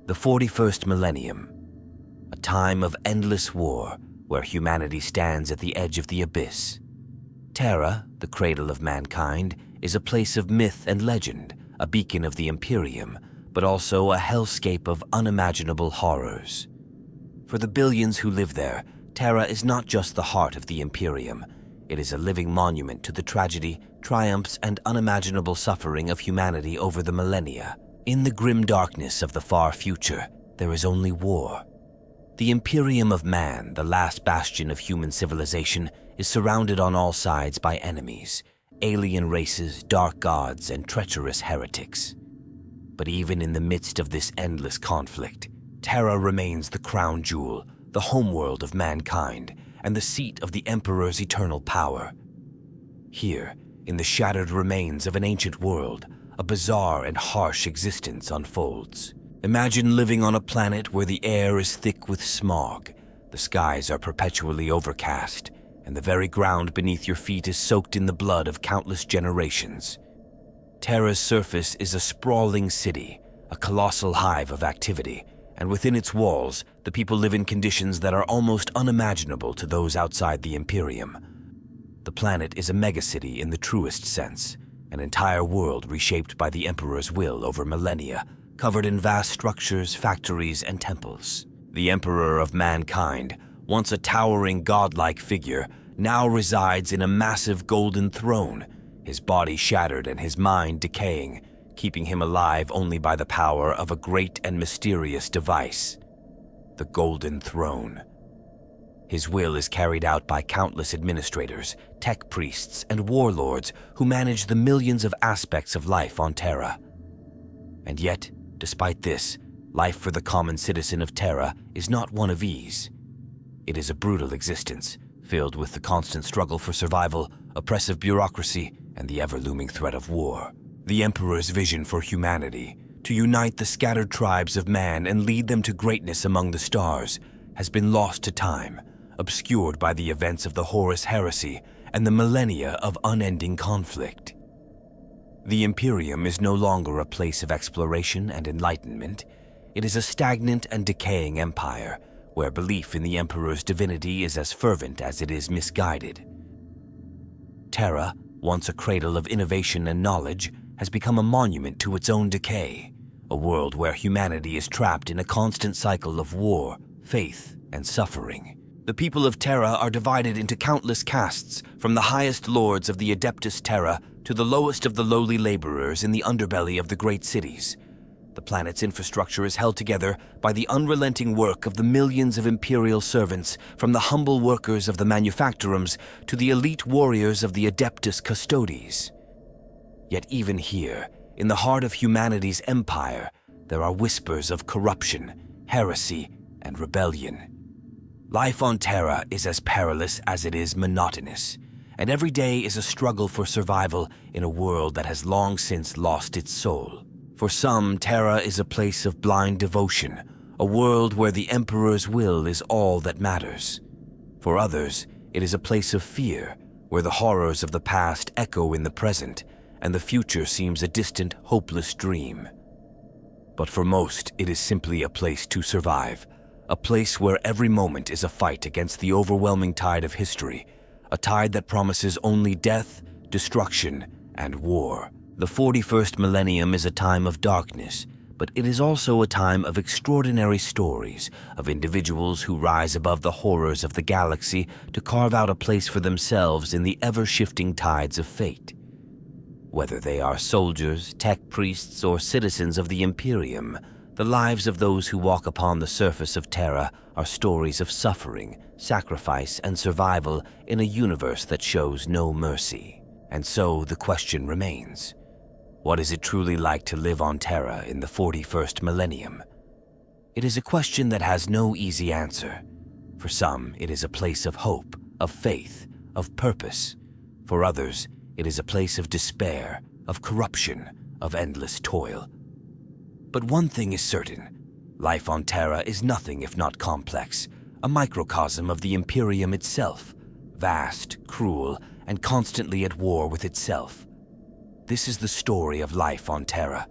The 41st Millennium, a time of endless war where humanity stands at the edge of the abyss. Terra, the cradle of mankind, is a place of myth and legend, a beacon of the Imperium, but also a hellscape of unimaginable horrors. For the billions who live there, Terra is not just the heart of the Imperium. It is a living monument to the tragedy, triumphs, and unimaginable suffering of humanity over the millennia. In the grim darkness of the far future, there is only war. The Imperium of Man, the last bastion of human civilization, is surrounded on all sides by enemies, alien races, dark gods, and treacherous heretics. But even in the midst of this endless conflict, Terra remains the crown jewel, the homeworld of mankind, and the seat of the Emperor's eternal power. Here, in the shattered remains of an ancient world, a bizarre and harsh existence unfolds. Imagine living on a planet where the air is thick with smog, the skies are perpetually overcast, and the very ground beneath your feet is soaked in the blood of countless generations. Terra's surface is a sprawling city, a colossal hive of activity, and within its walls, the people live in conditions that are almost unimaginable to those outside the Imperium. The planet is a megacity in the truest sense, an entire world reshaped by the Emperor's will over millennia, covered in vast structures, factories, and temples. The Emperor of mankind, once a towering godlike figure, now resides in a massive golden throne, his body shattered and his mind decaying, keeping him alive only by the power of a great and mysterious device, the Golden Throne. His will is carried out by countless administrators, tech priests, and warlords who manage the millions of aspects of life on Terra. And yet, despite this, life for the common citizen of Terra is not one of ease. It is a brutal existence, filled with the constant struggle for survival, oppressive bureaucracy, and the ever-looming threat of war. The Emperor's vision for humanity, to unite the scattered tribes of man and lead them to greatness among the stars, has been lost to time, obscured by the events of the Horus heresy and the millennia of unending conflict. The Imperium is no longer a place of exploration and enlightenment. It is a stagnant and decaying empire, where belief in the Emperor's divinity is as fervent as it is misguided. Terra, once a cradle of innovation and knowledge, has become a monument to its own decay, a world where humanity is trapped in a constant cycle of war, faith, and suffering. The people of Terra are divided into countless castes, from the highest lords of the Adeptus Terra to the lowest of the lowly laborers in the underbelly of the great cities. The planet's infrastructure is held together by the unrelenting work of the millions of imperial servants, from the humble workers of the manufactorums to the elite warriors of the Adeptus Custodes. Yet even here, in the heart of humanity's empire, there are whispers of corruption, heresy, and rebellion. Life on Terra is as perilous as it is monotonous, and every day is a struggle for survival in a world that has long since lost its soul. For some, Terra is a place of blind devotion, a world where the Emperor's will is all that matters. For others, it is a place of fear, where the horrors of the past echo in the present, and the future seems a distant, hopeless dream. But for most, it is simply a place to survive, a place where every moment is a fight against the overwhelming tide of history, a tide that promises only death, destruction, and war. The 41st Millennium is a time of darkness, but it is also a time of extraordinary stories, of individuals who rise above the horrors of the galaxy to carve out a place for themselves in the ever-shifting tides of fate. Whether they are soldiers, tech priests, or citizens of the Imperium, the lives of those who walk upon the surface of Terra are stories of suffering, sacrifice, and survival in a universe that shows no mercy. And so the question remains: what is it truly like to live on Terra in the 41st Millennium? It is a question that has no easy answer. For some, it is a place of hope, of faith, of purpose. For others, it is a place of despair, of corruption, of endless toil. But one thing is certain: life on Terra is nothing if not complex, a microcosm of the Imperium itself, vast, cruel, and constantly at war with itself. This is the story of life on Terra.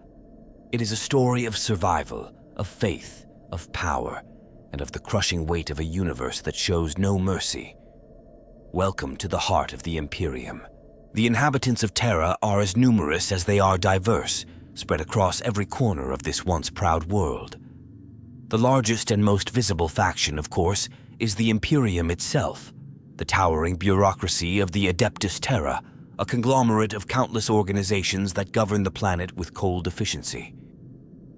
It is a story of survival, of faith, of power, and of the crushing weight of a universe that shows no mercy. Welcome to the heart of the Imperium. The inhabitants of Terra are as numerous as they are diverse, spread across every corner of this once proud world. The largest and most visible faction, of course, is the Imperium itself, the towering bureaucracy of the Adeptus Terra, a conglomerate of countless organizations that govern the planet with cold efficiency.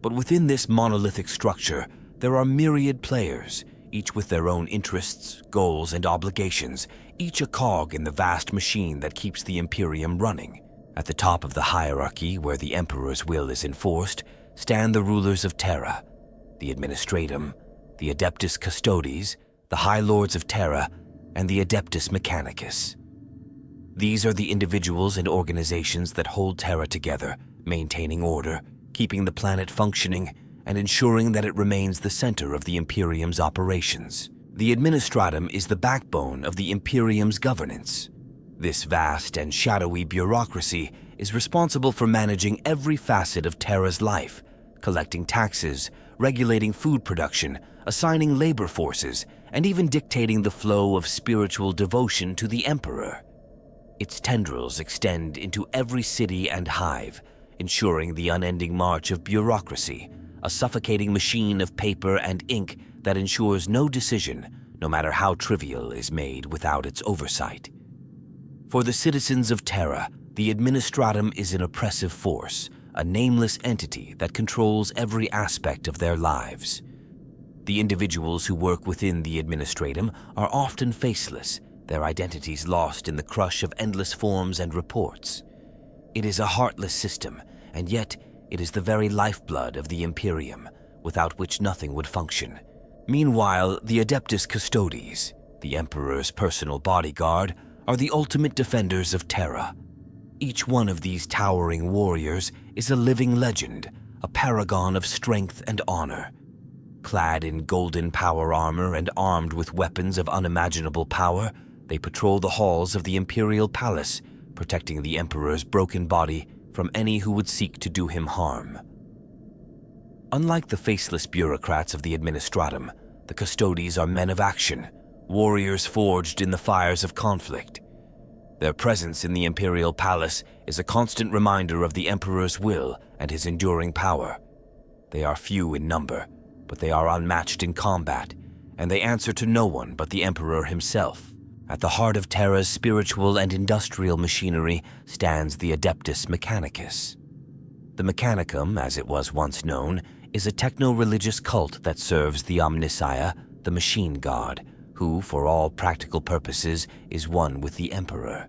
But within this monolithic structure, there are myriad players, each with their own interests, goals, and obligations, each a cog in the vast machine that keeps the Imperium running. At the top of the hierarchy, where the Emperor's will is enforced, stand the rulers of Terra, the Administratum, the Adeptus Custodes, the High Lords of Terra, and the Adeptus Mechanicus. These are the individuals and organizations that hold Terra together, maintaining order, keeping the planet functioning, and ensuring that it remains the center of the Imperium's operations. The Administratum is the backbone of the Imperium's governance. This vast and shadowy bureaucracy is responsible for managing every facet of Terra's life, collecting taxes, regulating food production, assigning labor forces, and even dictating the flow of spiritual devotion to the Emperor. Its tendrils extend into every city and hive, ensuring the unending march of bureaucracy, a suffocating machine of paper and ink that ensures no decision, no matter how trivial, is made without its oversight. For the citizens of Terra, the Administratum is an oppressive force, a nameless entity that controls every aspect of their lives. The individuals who work within the Administratum are often faceless, their identities lost in the crush of endless forms and reports. It is a heartless system, and yet it is the very lifeblood of the Imperium, without which nothing would function. Meanwhile, the Adeptus Custodes, the Emperor's personal bodyguard, are the ultimate defenders of Terra. Each one of these towering warriors is a living legend, a paragon of strength and honor. Clad in golden power armor and armed with weapons of unimaginable power, they patrol the halls of the Imperial Palace, protecting the Emperor's broken body from any who would seek to do him harm. Unlike the faceless bureaucrats of the Administratum, the Custodes are men of action, warriors forged in the fires of conflict. Their presence in the Imperial Palace is a constant reminder of the Emperor's will and his enduring power. They are few in number, but they are unmatched in combat, and they answer to no one but the Emperor himself. At the heart of Terra's spiritual and industrial machinery stands the Adeptus Mechanicus. The Mechanicum, as it was once known, is a techno-religious cult that serves the Omnissiah, the machine god, who, for all practical purposes, is one with the Emperor.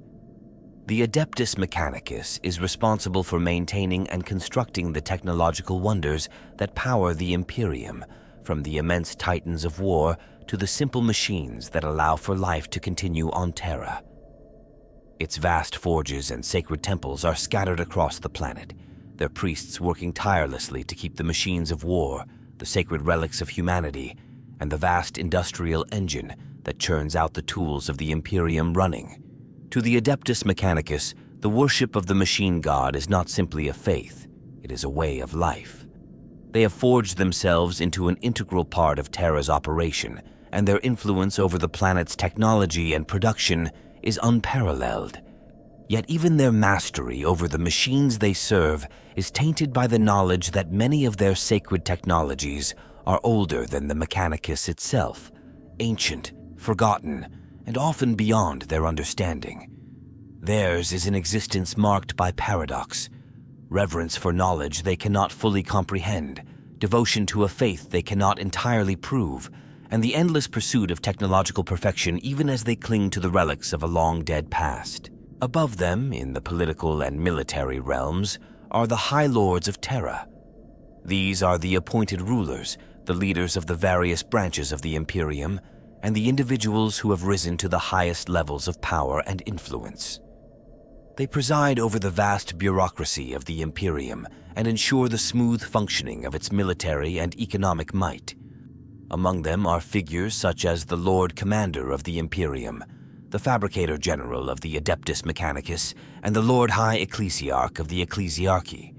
The Adeptus Mechanicus is responsible for maintaining and constructing the technological wonders that power the Imperium, from the immense titans of war to the simple machines that allow for life to continue on Terra. Its vast forges and sacred temples are scattered across the planet, their priests working tirelessly to keep the machines of war, the sacred relics of humanity, and the vast industrial engine that churns out the tools of the Imperium running. To the Adeptus Mechanicus, the worship of the machine god is not simply a faith, it is a way of life. They have forged themselves into an integral part of Terra's operation, and their influence over the planet's technology and production is unparalleled. Yet even their mastery over the machines they serve is tainted by the knowledge that many of their sacred technologies are older than the Mechanicus itself, ancient, forgotten, and often beyond their understanding. Theirs is an existence marked by paradox, reverence for knowledge they cannot fully comprehend, devotion to a faith they cannot entirely prove, and the endless pursuit of technological perfection even as they cling to the relics of a long-dead past. Above them, in the political and military realms, are the High Lords of Terra. These are the appointed rulers, the leaders of the various branches of the Imperium, and the individuals who have risen to the highest levels of power and influence. They preside over the vast bureaucracy of the Imperium and ensure the smooth functioning of its military and economic might. Among them are figures such as the Lord Commander of the Imperium, the Fabricator General of the Adeptus Mechanicus, and the Lord High Ecclesiarch of the Ecclesiarchy.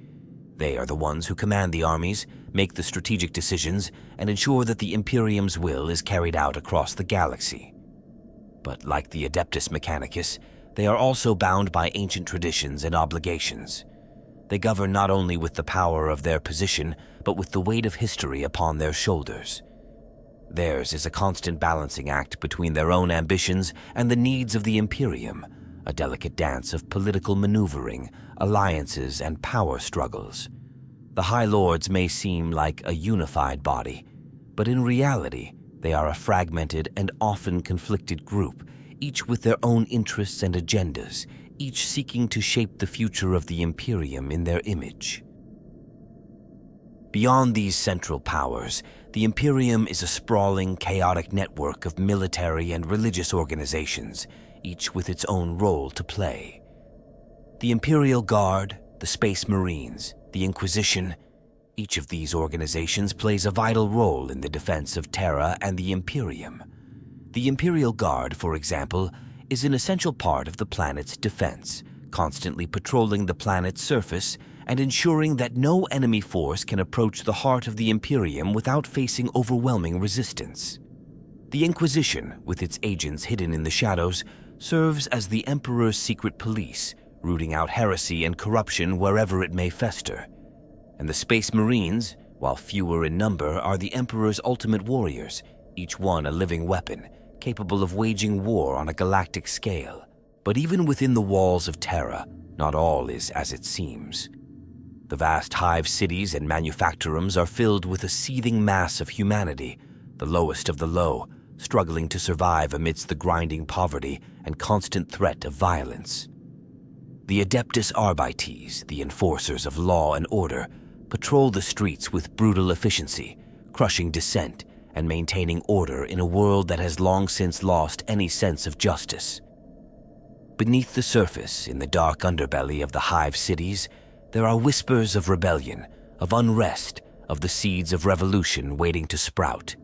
They are the ones who command the armies, make the strategic decisions, and ensure that the Imperium's will is carried out across the galaxy. But like the Adeptus Mechanicus, they are also bound by ancient traditions and obligations. They govern not only with the power of their position, but with the weight of history upon their shoulders. Theirs is a constant balancing act between their own ambitions and the needs of the Imperium, a delicate dance of political maneuvering, alliances, and power struggles. The High Lords may seem like a unified body, but in reality, they are a fragmented and often conflicted group, each with their own interests and agendas, each seeking to shape the future of the Imperium in their image. Beyond these central powers, the Imperium is a sprawling, chaotic network of military and religious organizations, each with its own role to play. The Imperial Guard, the Space Marines, the Inquisition, each of these organizations plays a vital role in the defense of Terra and the Imperium. The Imperial Guard, for example, is an essential part of the planet's defense, constantly patrolling the planet's surface and ensuring that no enemy force can approach the heart of the Imperium without facing overwhelming resistance. The Inquisition, with its agents hidden in the shadows, serves as the Emperor's secret police, rooting out heresy and corruption wherever it may fester. And the Space Marines, while fewer in number, are the Emperor's ultimate warriors, each one a living weapon, capable of waging war on a galactic scale. But even within the walls of Terra, not all is as it seems. The vast hive cities and manufactorums are filled with a seething mass of humanity, the lowest of the low, struggling to survive amidst the grinding poverty and constant threat of violence. The Adeptus Arbites, the enforcers of law and order, patrol the streets with brutal efficiency, crushing dissent and maintaining order in a world that has long since lost any sense of justice. Beneath the surface, in the dark underbelly of the hive cities, there are whispers of rebellion, of unrest, of the seeds of revolution waiting to sprout.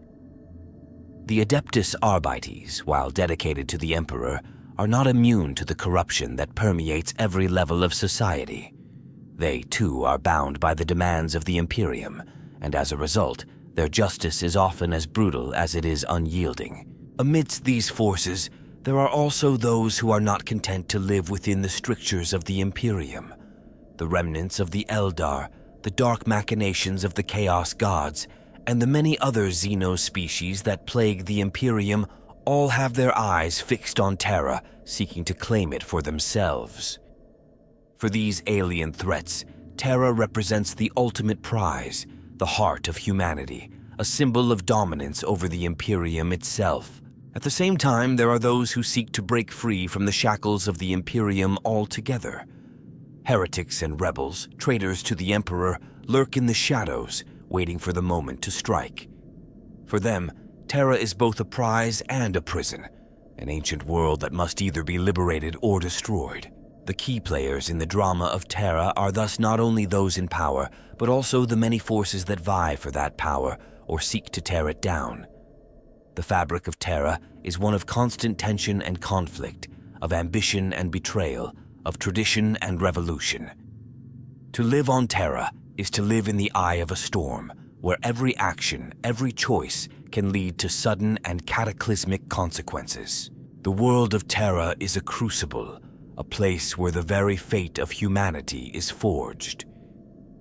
The Adeptus Arbites, while dedicated to the Emperor, are not immune to the corruption that permeates every level of society. They, too, are bound by the demands of the Imperium, and as a result, their justice is often as brutal as it is unyielding. Amidst these forces, there are also those who are not content to live within the strictures of the Imperium. The remnants of the Eldar, the dark machinations of the Chaos Gods, and the many other xeno-species that plague the Imperium all have their eyes fixed on Terra, seeking to claim it for themselves. For these alien threats, Terra represents the ultimate prize, the heart of humanity, a symbol of dominance over the Imperium itself. At the same time, there are those who seek to break free from the shackles of the Imperium altogether. Heretics and rebels, traitors to the Emperor, lurk in the shadows, waiting for the moment to strike. For them, Terra is both a prize and a prison, an ancient world that must either be liberated or destroyed. The key players in the drama of Terra are thus not only those in power, but also the many forces that vie for that power or seek to tear it down. The fabric of Terra is one of constant tension and conflict, of ambition and betrayal, of tradition and revolution. To live on Terra is to live in the eye of a storm, where every action, every choice can lead to sudden and cataclysmic consequences. The world of Terra is a crucible, a place where the very fate of humanity is forged.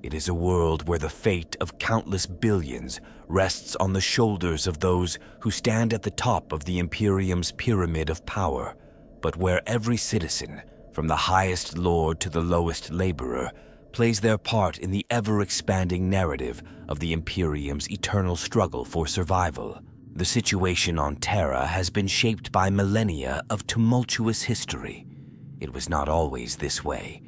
It is a world where the fate of countless billions rests on the shoulders of those who stand at the top of the Imperium's pyramid of power, but where every citizen, from the highest lord to the lowest laborer, plays their part in the ever-expanding narrative of the Imperium's eternal struggle for survival. The situation on Terra has been shaped by millennia of tumultuous history. It was not always this way.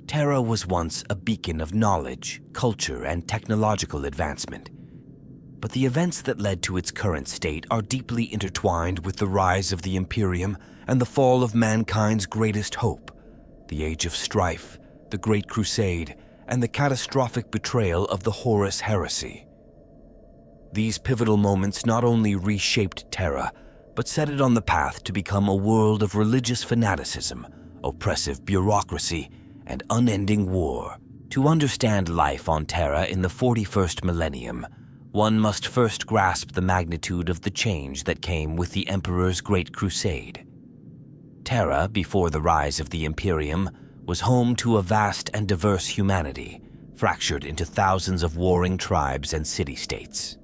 Terra was once a beacon of knowledge, culture, and technological advancement. But the events that led to its current state are deeply intertwined with the rise of the Imperium and the fall of mankind's greatest hope, the Age of Strife, the Great Crusade, and the catastrophic betrayal of the Horus heresy. These pivotal moments not only reshaped Terra, but set it on the path to become a world of religious fanaticism, oppressive bureaucracy, and unending war. To understand life on Terra in the 41st Millennium, one must first grasp the magnitude of the change that came with the Emperor's Great Crusade. Terra, before the rise of the Imperium, was home to a vast and diverse humanity, fractured into thousands of warring tribes and city-states.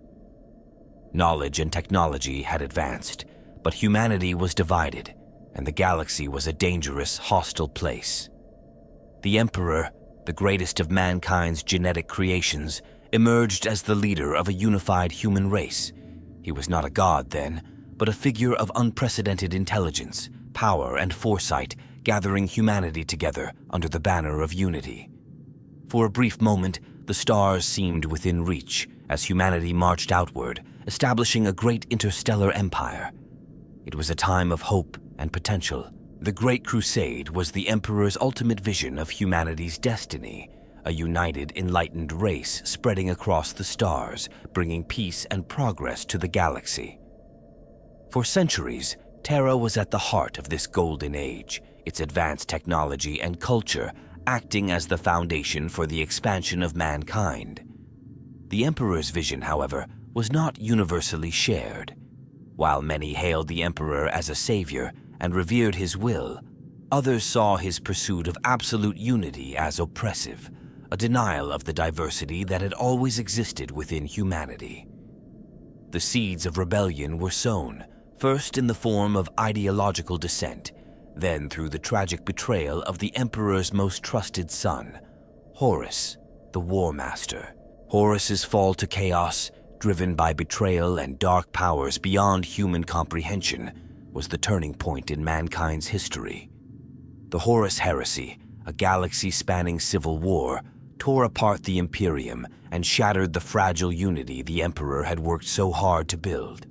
Knowledge and technology had advanced, but humanity was divided, and the galaxy was a dangerous, hostile place. The Emperor, the greatest of mankind's genetic creations, emerged as the leader of a unified human race. He was not a god then, but a figure of unprecedented intelligence, power, and foresight, gathering humanity together under the banner of unity. For a brief moment, the stars seemed within reach as humanity marched outward, establishing a great interstellar empire. It was a time of hope and potential. The Great Crusade was the Emperor's ultimate vision of humanity's destiny, a united, enlightened race spreading across the stars, bringing peace and progress to the galaxy. For centuries, Terra was at the heart of this golden age, its advanced technology and culture acting as the foundation for the expansion of mankind. The Emperor's vision, however, was not universally shared. While many hailed the Emperor as a savior and revered his will, others saw his pursuit of absolute unity as oppressive, a denial of the diversity that had always existed within humanity. The seeds of rebellion were sown, first in the form of ideological dissent, then through the tragic betrayal of the Emperor's most trusted son, Horus, the War Master. Horus's fall to chaos, driven by betrayal and dark powers beyond human comprehension, was the turning point in mankind's history. The Horus heresy, a galaxy-spanning civil war, tore apart the Imperium and shattered the fragile unity the Emperor had worked so hard to build.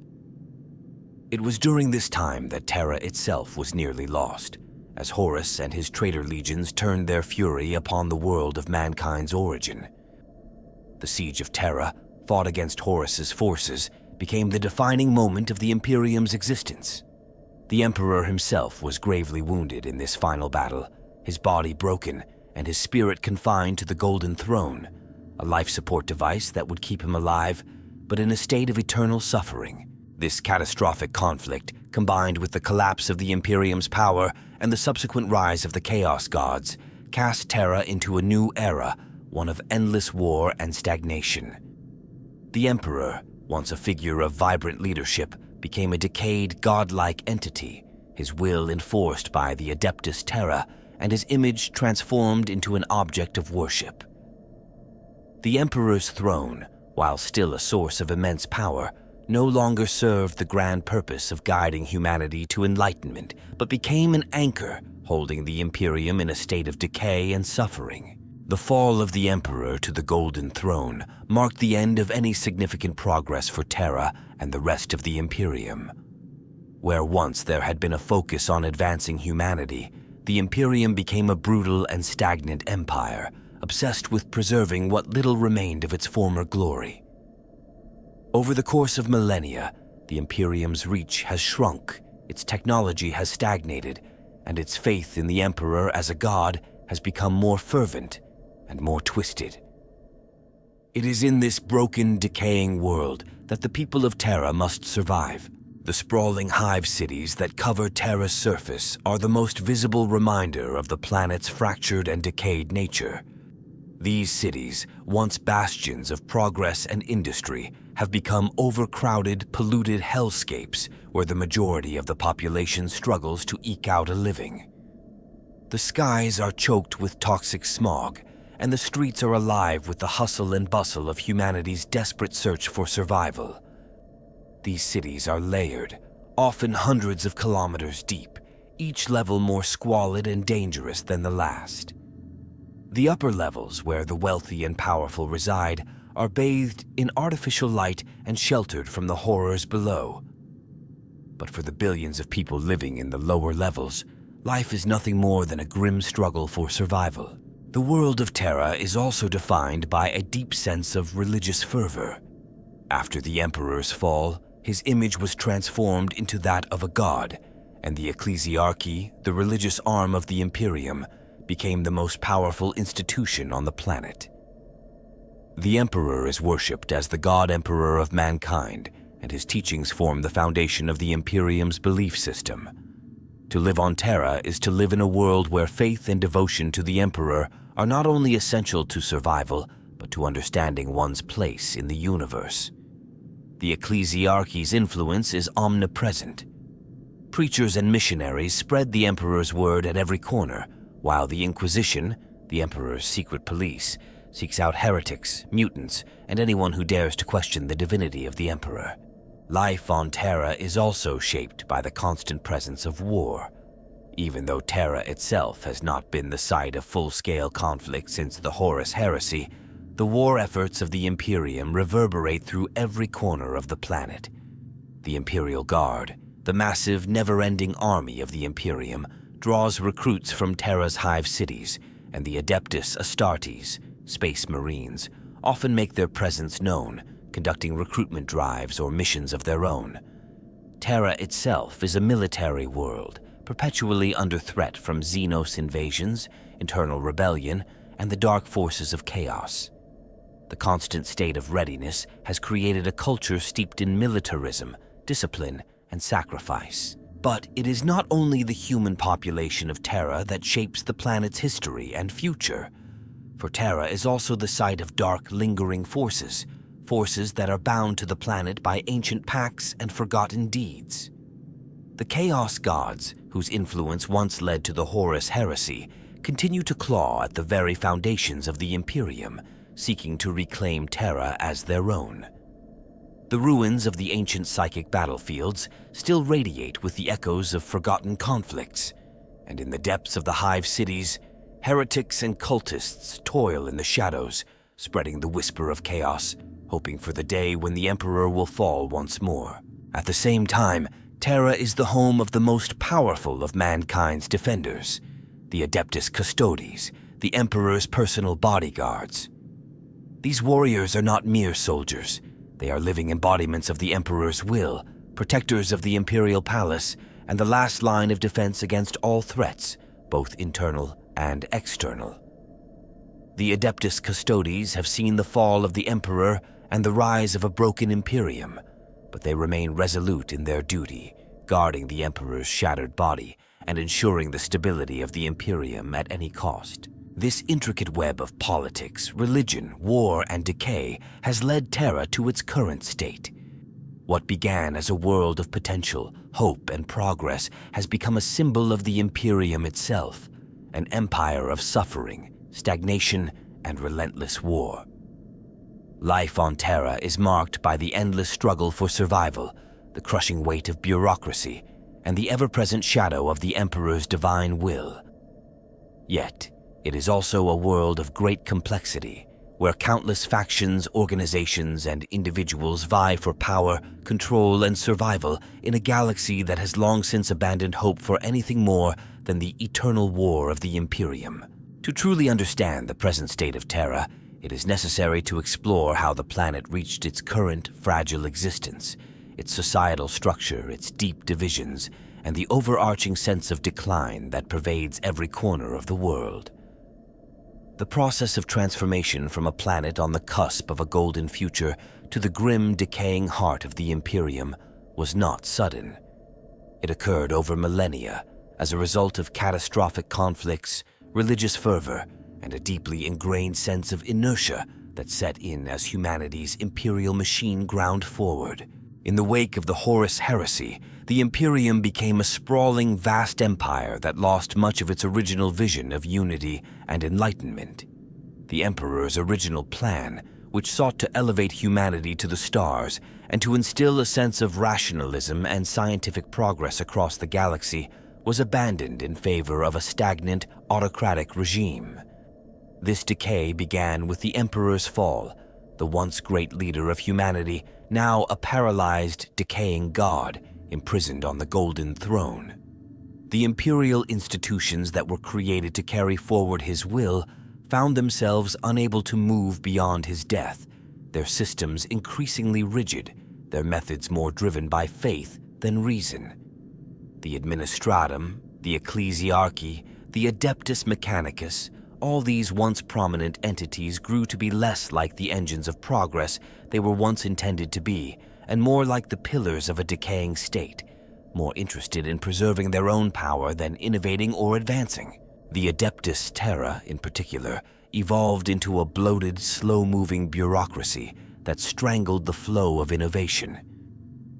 It was during this time that Terra itself was nearly lost, as Horus and his traitor legions turned their fury upon the world of mankind's origin. The siege of Terra, fought against Horus's forces, became the defining moment of the Imperium's existence. The Emperor himself was gravely wounded in this final battle, his body broken and his spirit confined to the Golden Throne, a life support device that would keep him alive, but in a state of eternal suffering. This catastrophic conflict, combined with the collapse of the Imperium's power and the subsequent rise of the Chaos Gods, cast Terra into a new era, one of endless war and stagnation. The Emperor, once a figure of vibrant leadership, became a decayed, godlike entity, his will enforced by the Adeptus Terra, and his image transformed into an object of worship. The Emperor's throne, while still a source of immense power, no longer served the grand purpose of guiding humanity to enlightenment, but became an anchor holding the Imperium in a state of decay and suffering. The fall of the Emperor to the Golden Throne marked the end of any significant progress for Terra and the rest of the Imperium. Where once there had been a focus on advancing humanity, the Imperium became a brutal and stagnant empire, obsessed with preserving what little remained of its former glory. Over the course of millennia, the Imperium's reach has shrunk, its technology has stagnated, and its faith in the Emperor as a god has become more fervent and more twisted. It is in this broken, decaying world that the people of Terra must survive. The sprawling hive cities that cover Terra's surface are the most visible reminder of the planet's fractured and decayed nature. These cities, once bastions of progress and industry, have become overcrowded, polluted hellscapes where the majority of the population struggles to eke out a living. The skies are choked with toxic smog, and the streets are alive with the hustle and bustle of humanity's desperate search for survival. These cities are layered, often hundreds of kilometers deep, each level more squalid and dangerous than the last. The upper levels, where the wealthy and powerful reside, are bathed in artificial light and sheltered from the horrors below. But for the billions of people living in the lower levels, life is nothing more than a grim struggle for survival. The world of Terra is also defined by a deep sense of religious fervor. After the Emperor's fall, his image was transformed into that of a god, and the ecclesiarchy, the religious arm of the Imperium, became the most powerful institution on the planet. The Emperor is worshipped as the God Emperor of mankind, and his teachings form the foundation of the Imperium's belief system. To live on Terra is to live in a world where faith and devotion to the Emperor are not only essential to survival, but to understanding one's place in the universe. The ecclesiarchy's influence is omnipresent. Preachers and missionaries spread the Emperor's word at every corner, while the Inquisition, the Emperor's secret police, seeks out heretics, mutants, and anyone who dares to question the divinity of the Emperor. Life on Terra is also shaped by the constant presence of war. Even though Terra itself has not been the site of full-scale conflict since the Horus heresy, the war efforts of the Imperium reverberate through every corner of the planet. The Imperial Guard, the massive, never-ending army of the Imperium, draws recruits from Terra's hive cities, and the Adeptus Astartes, Space Marines, often make their presence known, conducting recruitment drives or missions of their own. Terra itself is a military world, perpetually under threat from Xenos invasions, internal rebellion, and the dark forces of chaos. The constant state of readiness has created a culture steeped in militarism, discipline, and sacrifice. But it is not only the human population of Terra that shapes the planet's history and future. For Terra is also the site of dark, lingering forces, forces that are bound to the planet by ancient pacts and forgotten deeds. The Chaos Gods, whose influence once led to the Horus heresy, continue to claw at the very foundations of the Imperium, seeking to reclaim Terra as their own. The ruins of the ancient psychic battlefields still radiate with the echoes of forgotten conflicts, and in the depths of the hive cities, heretics and cultists toil in the shadows, spreading the whisper of chaos, hoping for the day when the Emperor will fall once more. At the same time, Terra is the home of the most powerful of mankind's defenders, the Adeptus Custodes, the Emperor's personal bodyguards. These warriors are not mere soldiers. They are living embodiments of the Emperor's will, protectors of the Imperial Palace, and the last line of defense against all threats, both internal and external. The Adeptus Custodes have seen the fall of the Emperor and the rise of a broken Imperium, but they remain resolute in their duty, guarding the Emperor's shattered body and ensuring the stability of the Imperium at any cost. This intricate web of politics, religion, war, and decay has led Terra to its current state. What began as a world of potential, hope, and progress has become a symbol of the Imperium itself, an empire of suffering, stagnation, and relentless war. Life on Terra is marked by the endless struggle for survival, the crushing weight of bureaucracy, and the ever-present shadow of the Emperor's divine will. Yet, it is also a world of great complexity, where countless factions, organizations, and individuals vie for power, control, and survival in a galaxy that has long since abandoned hope for anything more than the eternal war of the Imperium. To truly understand the present state of Terra, it is necessary to explore how the planet reached its current fragile existence, its societal structure, its deep divisions, and the overarching sense of decline that pervades every corner of the world. The process of transformation from a planet on the cusp of a golden future to the grim, decaying heart of the Imperium was not sudden. It occurred over millennia as a result of catastrophic conflicts, religious fervor, and a deeply ingrained sense of inertia that set in as humanity's imperial machine ground forward. In the wake of the Horus heresy, the Imperium became a sprawling, vast empire that lost much of its original vision of unity and enlightenment. The Emperor's original plan, which sought to elevate humanity to the stars and to instill a sense of rationalism and scientific progress across the galaxy, was abandoned in favor of a stagnant, autocratic regime. This decay began with the Emperor's fall, the once great leader of humanity, now a paralyzed, decaying god, imprisoned on the Golden Throne. The imperial institutions that were created to carry forward his will found themselves unable to move beyond his death, their systems increasingly rigid, their methods more driven by faith than reason. The administratum, the ecclesiarchy, The Adeptus Mechanicus, all these once prominent entities grew to be less like the engines of progress they were once intended to be, and more like the pillars of a decaying state, more interested in preserving their own power than innovating or advancing. The Adeptus Terra, in particular, evolved into a bloated, slow-moving bureaucracy that strangled the flow of innovation.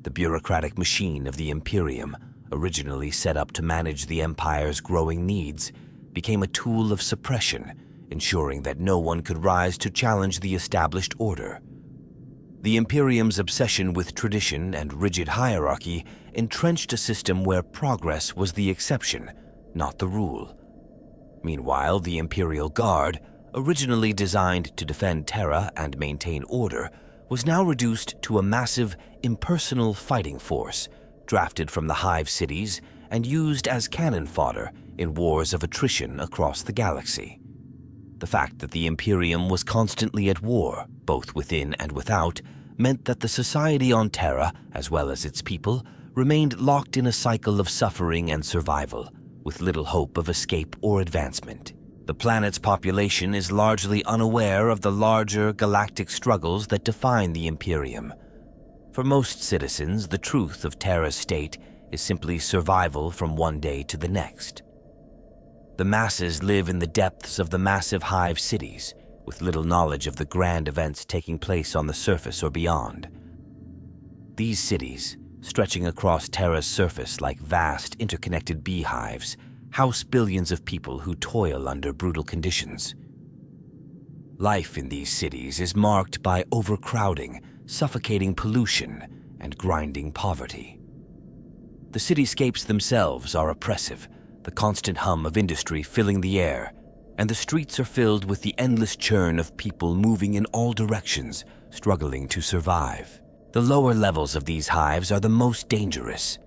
The bureaucratic machine of the Imperium, originally set up to manage the Empire's growing needs, became a tool of suppression, ensuring that no one could rise to challenge the established order. The Imperium's obsession with tradition and rigid hierarchy entrenched a system where progress was the exception, not the rule. Meanwhile, the Imperial Guard, originally designed to defend Terra and maintain order, was now reduced to a massive, impersonal fighting force, drafted from the Hive cities and used as cannon fodder in wars of attrition across the galaxy. The fact that the Imperium was constantly at war, both within and without, meant that the society on Terra, as well as its people, remained locked in a cycle of suffering and survival, with little hope of escape or advancement. The planet's population is largely unaware of the larger galactic struggles that define the Imperium. For most citizens, the truth of Terra's state is simply survival from one day to the next. The masses live in the depths of the massive Hive cities, with little knowledge of the grand events taking place on the surface or beyond. These cities, stretching across Terra's surface like vast, interconnected beehives, house billions of people who toil under brutal conditions. Life in these cities is marked by overcrowding, suffocating pollution, and grinding poverty. The cityscapes themselves are oppressive, the constant hum of industry filling the air, and the streets are filled with the endless churn of people moving in all directions, struggling to survive. The lower levels of these hives are the most dangerous.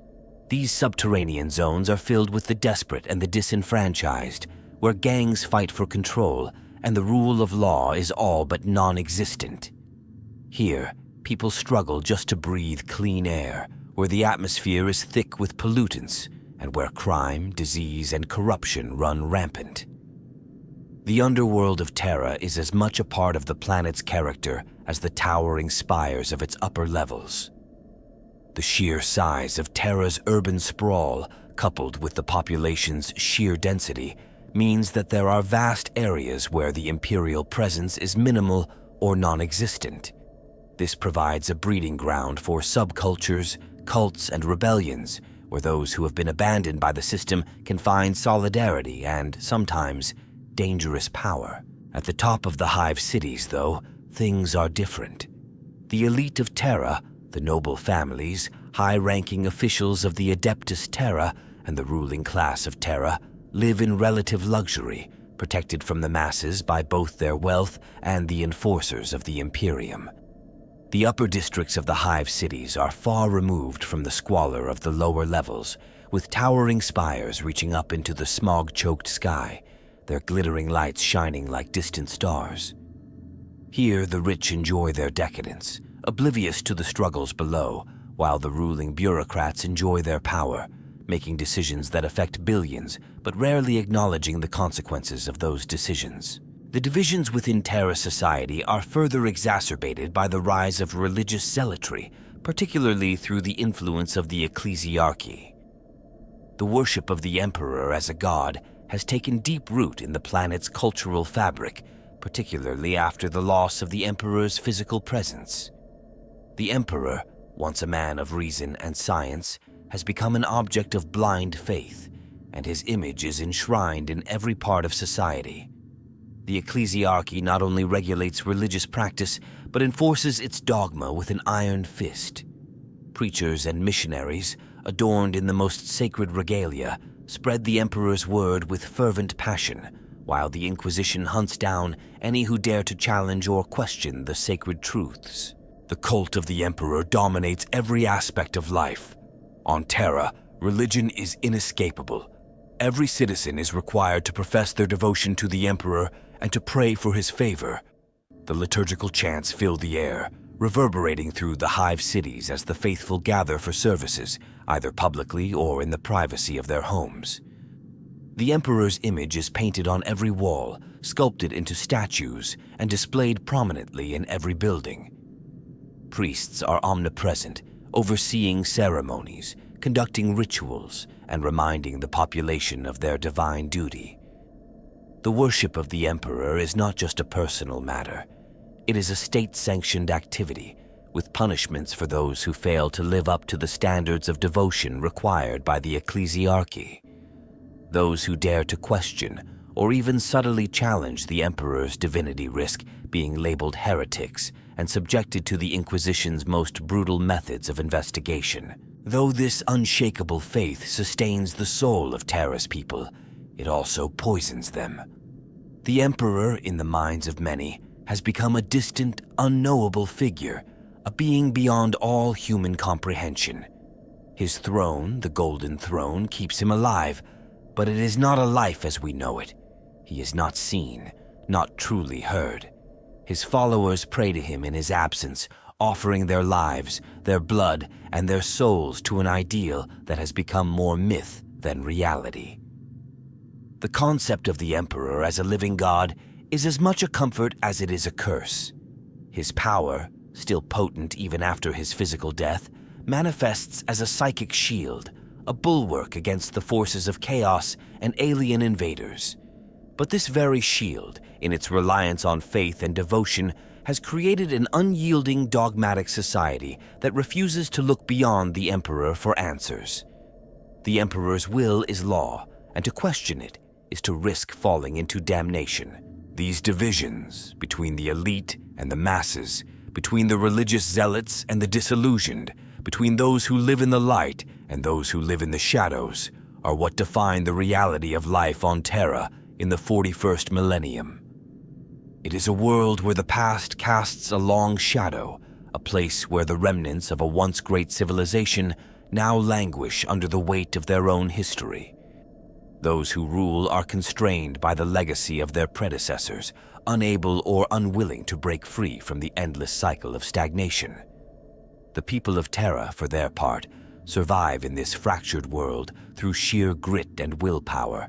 These subterranean zones are filled with the desperate and the disenfranchised, where gangs fight for control and the rule of law is all but non-existent. Here, people struggle just to breathe clean air, where the atmosphere is thick with pollutants and where crime, disease, and corruption run rampant. The underworld of Terra is as much a part of the planet's character as the towering spires of its upper levels. The sheer size of Terra's urban sprawl, coupled with the population's sheer density, means that there are vast areas where the Imperial presence is minimal or non-existent. This provides a breeding ground for subcultures, cults, and rebellions, where those who have been abandoned by the system can find solidarity and, sometimes, dangerous power. At the top of the Hive cities, though, things are different. The elite of Terra, the noble families, high-ranking officials of the Adeptus Terra, and the ruling class of Terra live in relative luxury, protected from the masses by both their wealth and the enforcers of the Imperium. The upper districts of the Hive cities are far removed from the squalor of the lower levels, with towering spires reaching up into the smog-choked sky, their glittering lights shining like distant stars. Here, the rich enjoy their decadence, oblivious to the struggles below, while the ruling bureaucrats enjoy their power, making decisions that affect billions, but rarely acknowledging the consequences of those decisions. The divisions within Terra society are further exacerbated by the rise of religious zealotry, particularly through the influence of the ecclesiarchy. The worship of the Emperor as a god has taken deep root in the planet's cultural fabric, particularly after the loss of the Emperor's physical presence. The Emperor, once a man of reason and science, has become an object of blind faith, and his image is enshrined in every part of society. The ecclesiarchy not only regulates religious practice, but enforces its dogma with an iron fist. Preachers and missionaries, adorned in the most sacred regalia, spread the Emperor's word with fervent passion, while the Inquisition hunts down any who dare to challenge or question the sacred truths. The cult of the Emperor dominates every aspect of life. On Terra, religion is inescapable. Every citizen is required to profess their devotion to the Emperor and to pray for his favor. The liturgical chants fill the air, reverberating through the Hive cities as the faithful gather for services, either publicly or in the privacy of their homes. The Emperor's image is painted on every wall, sculpted into statues, and displayed prominently in every building. Priests are omnipresent, overseeing ceremonies, conducting rituals, and reminding the population of their divine duty. The worship of the Emperor is not just a personal matter. It is a state-sanctioned activity, with punishments for those who fail to live up to the standards of devotion required by the ecclesiarchy. Those who dare to question or even subtly challenge the Emperor's divinity risk being labeled heretics and subjected to the Inquisition's most brutal methods of investigation. Though this unshakable faith sustains the soul of Terra's people, it also poisons them. The Emperor, in the minds of many, has become a distant, unknowable figure, a being beyond all human comprehension. His throne, the Golden Throne, keeps him alive, but it is not a life as we know it. He is not seen, not truly heard. His followers pray to him in his absence, offering their lives, their blood, and their souls to an ideal that has become more myth than reality. The concept of the Emperor as a living god is as much a comfort as it is a curse. His power, still potent even after his physical death, manifests as a psychic shield, a bulwark against the forces of chaos and alien invaders. But this very shield, in its reliance on faith and devotion, has created an unyielding, dogmatic society that refuses to look beyond the Emperor for answers. The Emperor's will is law, and to question it is to risk falling into damnation. These divisions between the elite and the masses, between the religious zealots and the disillusioned, between those who live in the light and those who live in the shadows, are what define the reality of life on Terra in the 41st Millennium. It is a world where the past casts a long shadow, a place where the remnants of a once great civilization now languish under the weight of their own history. Those who rule are constrained by the legacy of their predecessors, unable or unwilling to break free from the endless cycle of stagnation. The people of Terra, for their part, survive in this fractured world through sheer grit and willpower,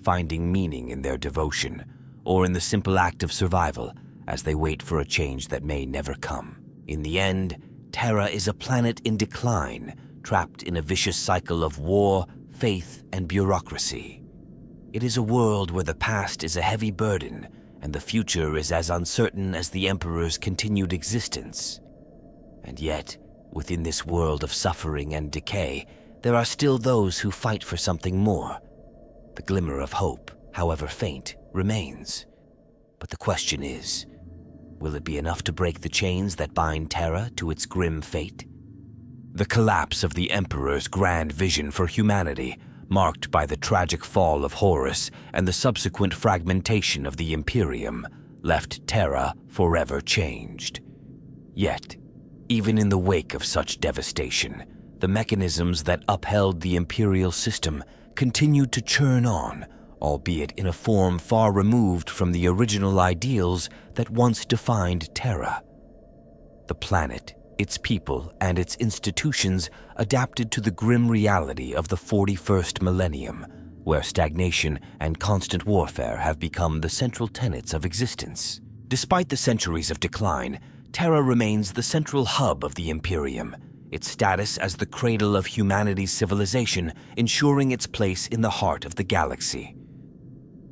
finding meaning in their devotion, or in the simple act of survival as they wait for a change that may never come. In the end, Terra is a planet in decline, trapped in a vicious cycle of war, faith, and bureaucracy. It is a world where the past is a heavy burden, and the future is as uncertain as the Emperor's continued existence. And yet, within this world of suffering and decay, there are still those who fight for something more. The glimmer of hope, however faint, remains. But the question is, will it be enough to break the chains that bind Terra to its grim fate? The collapse of the Emperor's grand vision for humanity, marked by the tragic fall of Horus and the subsequent fragmentation of the Imperium, left Terra forever changed. Yet, even in the wake of such devastation, the mechanisms that upheld the imperial system continued to churn on, albeit in a form far removed from the original ideals that once defined Terra. The planet, its people, and its institutions adapted to the grim reality of the 41st Millennium, where stagnation and constant warfare have become the central tenets of existence. Despite the centuries of decline, Terra remains the central hub of the Imperium, its status as the cradle of humanity's civilization ensuring its place in the heart of the galaxy.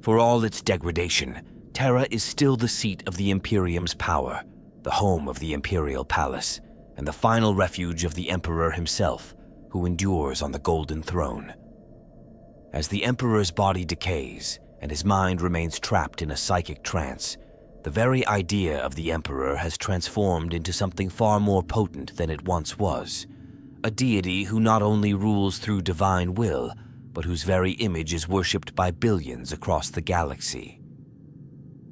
For all its degradation, Terra is still the seat of the Imperium's power, the home of the Imperial Palace, and the final refuge of the Emperor himself, who endures on the Golden Throne. As the Emperor's body decays and his mind remains trapped in a psychic trance, the very idea of the Emperor has transformed into something far more potent than it once was, a deity who not only rules through divine will, but whose very image is worshipped by billions across the galaxy.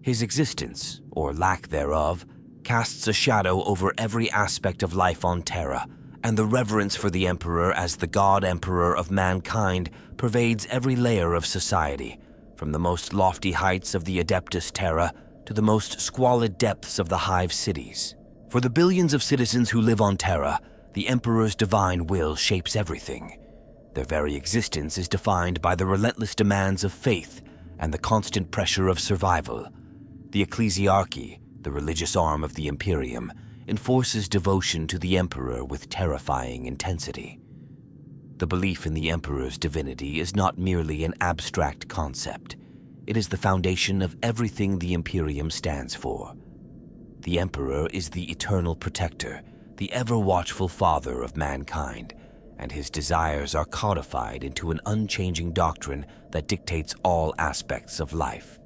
His existence, or lack thereof, casts a shadow over every aspect of life on Terra, and the reverence for the Emperor as the God-Emperor of mankind pervades every layer of society, from the most lofty heights of the Adeptus Terra to the most squalid depths of the Hive cities. For the billions of citizens who live on Terra, the Emperor's divine will shapes everything. Their very existence is defined by the relentless demands of faith and the constant pressure of survival. The ecclesiarchy, the religious arm of the Imperium, enforces devotion to the Emperor with terrifying intensity. The belief in the Emperor's divinity is not merely an abstract concept. It is the foundation of everything the Imperium stands for. The Emperor is the eternal protector, the ever-watchful father of mankind, and his desires are codified into an unchanging doctrine that dictates all aspects of life.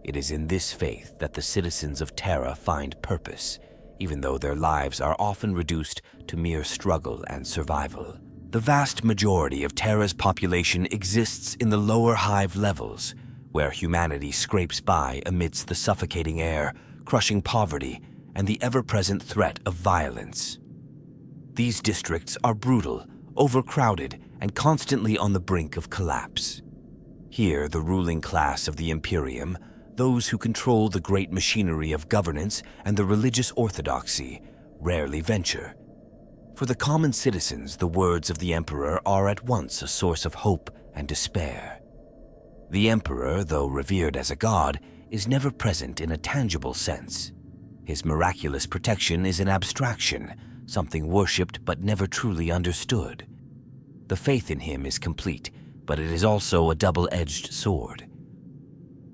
It is in this faith that the citizens of Terra find purpose, even though their lives are often reduced to mere struggle and survival. The vast majority of Terra's population exists in the lower hive levels, where humanity scrapes by amidst the suffocating air, crushing poverty, and the ever-present threat of violence. These districts are brutal, overcrowded, and constantly on the brink of collapse. Here, the ruling class of the Imperium, those who control the great machinery of governance and the religious orthodoxy, rarely venture. For the common citizens, the words of the Emperor are at once a source of hope and despair. The Emperor, though revered as a god, is never present in a tangible sense. His miraculous protection is an abstraction, something worshipped but never truly understood. The faith in him is complete, but it is also a double-edged sword.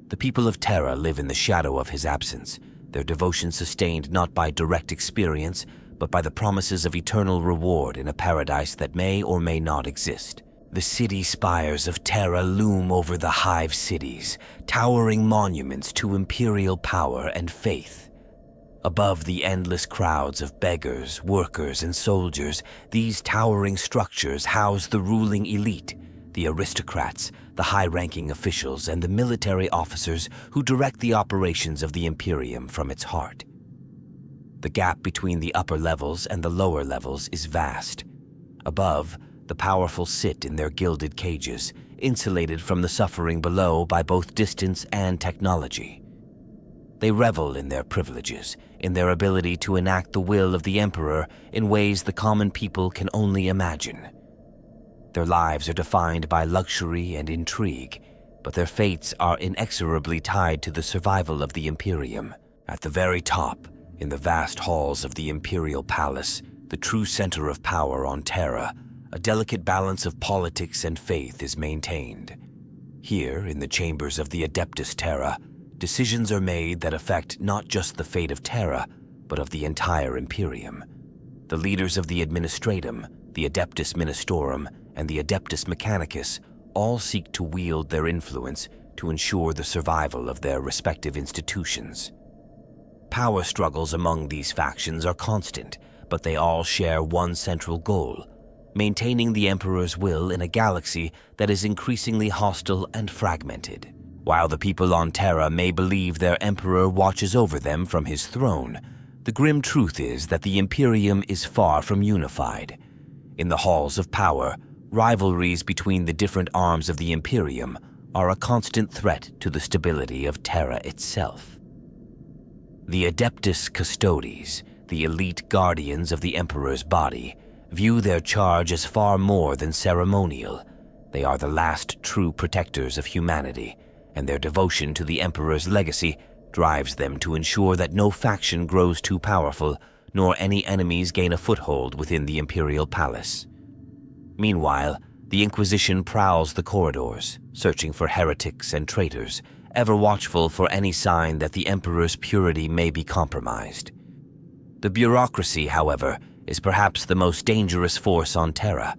The people of Terra live in the shadow of his absence, their devotion sustained not by direct experience, but by the promises of eternal reward in a paradise that may or may not exist. The city spires of Terra loom over the hive cities, towering monuments to imperial power and faith. Above the endless crowds of beggars, workers, and soldiers, these towering structures house the ruling elite, the aristocrats, the high-ranking officials, and the military officers who direct the operations of the Imperium from its heart. The gap between the upper levels and the lower levels is vast. Above, the powerful sit in their gilded cages, insulated from the suffering below by both distance and technology. They revel in their privileges, in their ability to enact the will of the Emperor in ways the common people can only imagine. Their lives are defined by luxury and intrigue, but their fates are inexorably tied to the survival of the Imperium. At the very top, in the vast halls of the Imperial Palace, the true center of power on Terra, a delicate balance of politics and faith is maintained. Here, in the chambers of the Adeptus Terra, decisions are made that affect not just the fate of Terra, but of the entire Imperium. The leaders of the Administratum, the Adeptus Ministorum, and the Adeptus Mechanicus all seek to wield their influence to ensure the survival of their respective institutions. Power struggles among these factions are constant, but they all share one central goal: maintaining the Emperor's will in a galaxy that is increasingly hostile and fragmented. While the people on Terra may believe their Emperor watches over them from his throne, the grim truth is that the Imperium is far from unified. In the halls of power, rivalries between the different arms of the Imperium are a constant threat to the stability of Terra itself. The Adeptus Custodes, the elite guardians of the Emperor's body, view their charge as far more than ceremonial. They are the last true protectors of humanity, and their devotion to the Emperor's legacy drives them to ensure that no faction grows too powerful, nor any enemies gain a foothold within the Imperial Palace. Meanwhile, the Inquisition prowls the corridors, searching for heretics and traitors, ever watchful for any sign that the Emperor's purity may be compromised. The bureaucracy, however, is perhaps the most dangerous force on Terra,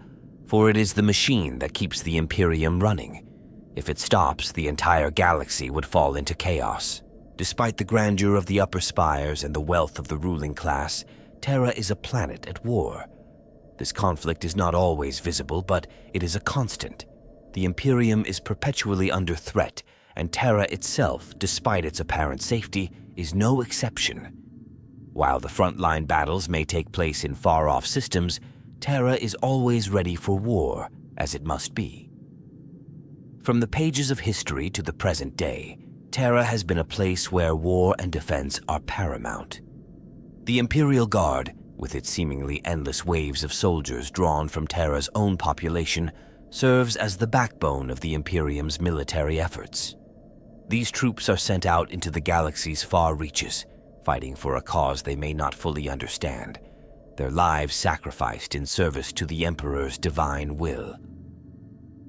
for it is the machine that keeps the Imperium running. If it stops, the entire galaxy would fall into chaos. Despite the grandeur of the upper spires and the wealth of the ruling class, Terra is a planet at war. This conflict is not always visible, but it is a constant. The Imperium is perpetually under threat, and Terra itself, despite its apparent safety, is no exception. While the frontline battles may take place in far-off systems, Terra is always ready for war, as it must be. From the pages of history to the present day, Terra has been a place where war and defense are paramount. The Imperial Guard, with its seemingly endless waves of soldiers drawn from Terra's own population, serves as the backbone of the Imperium's military efforts. These troops are sent out into the galaxy's far reaches, fighting for a cause they may not fully understand, their lives sacrificed in service to the Emperor's divine will.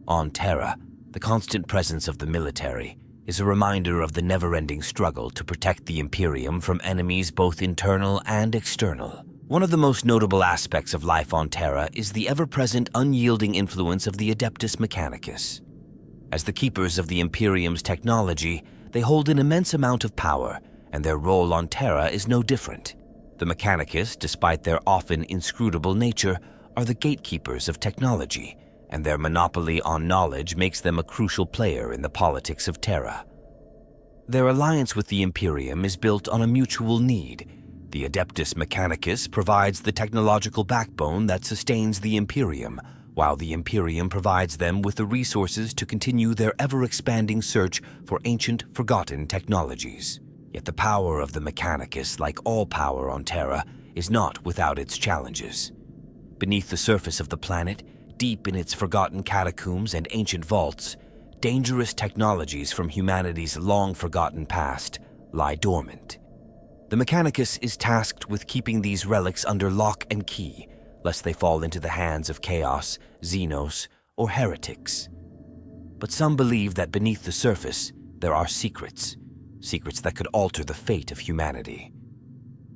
On Terra, the constant presence of the military is a reminder of the never-ending struggle to protect the Imperium from enemies both internal and external. One of the most notable aspects of life on Terra is the ever-present, unyielding influence of the Adeptus Mechanicus. As the keepers of the Imperium's technology, they hold an immense amount of power, and their role on Terra is no different. The Mechanicus, despite their often inscrutable nature, are the gatekeepers of technology, and their monopoly on knowledge makes them a crucial player in the politics of Terra. Their alliance with the Imperium is built on a mutual need. The Adeptus Mechanicus provides the technological backbone that sustains the Imperium, while the Imperium provides them with the resources to continue their ever-expanding search for ancient, forgotten technologies. Yet the power of the Mechanicus, like all power on Terra, is not without its challenges. Beneath the surface of the planet, deep in its forgotten catacombs and ancient vaults, dangerous technologies from humanity's long-forgotten past lie dormant. The Mechanicus is tasked with keeping these relics under lock and key, lest they fall into the hands of chaos, xenos, or heretics. But some believe that beneath the surface, there are secrets that could alter the fate of humanity.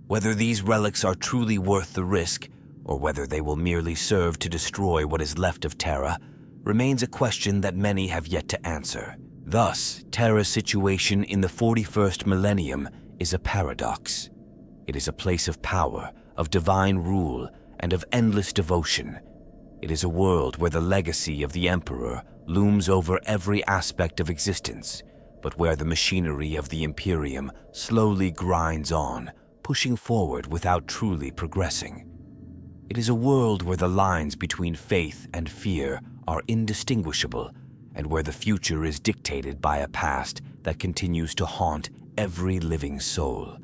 Whether these relics are truly worth the risk, or whether they will merely serve to destroy what is left of Terra, remains a question that many have yet to answer. Thus, Terra's situation in the 41st Millennium is a paradox. It is a place of power, of divine rule, and of endless devotion. It is a world where the legacy of the Emperor looms over every aspect of existence, but where the machinery of the Imperium slowly grinds on, pushing forward without truly progressing. It is a world where the lines between faith and fear are indistinguishable, and where the future is dictated by a past that continues to haunt every living soul.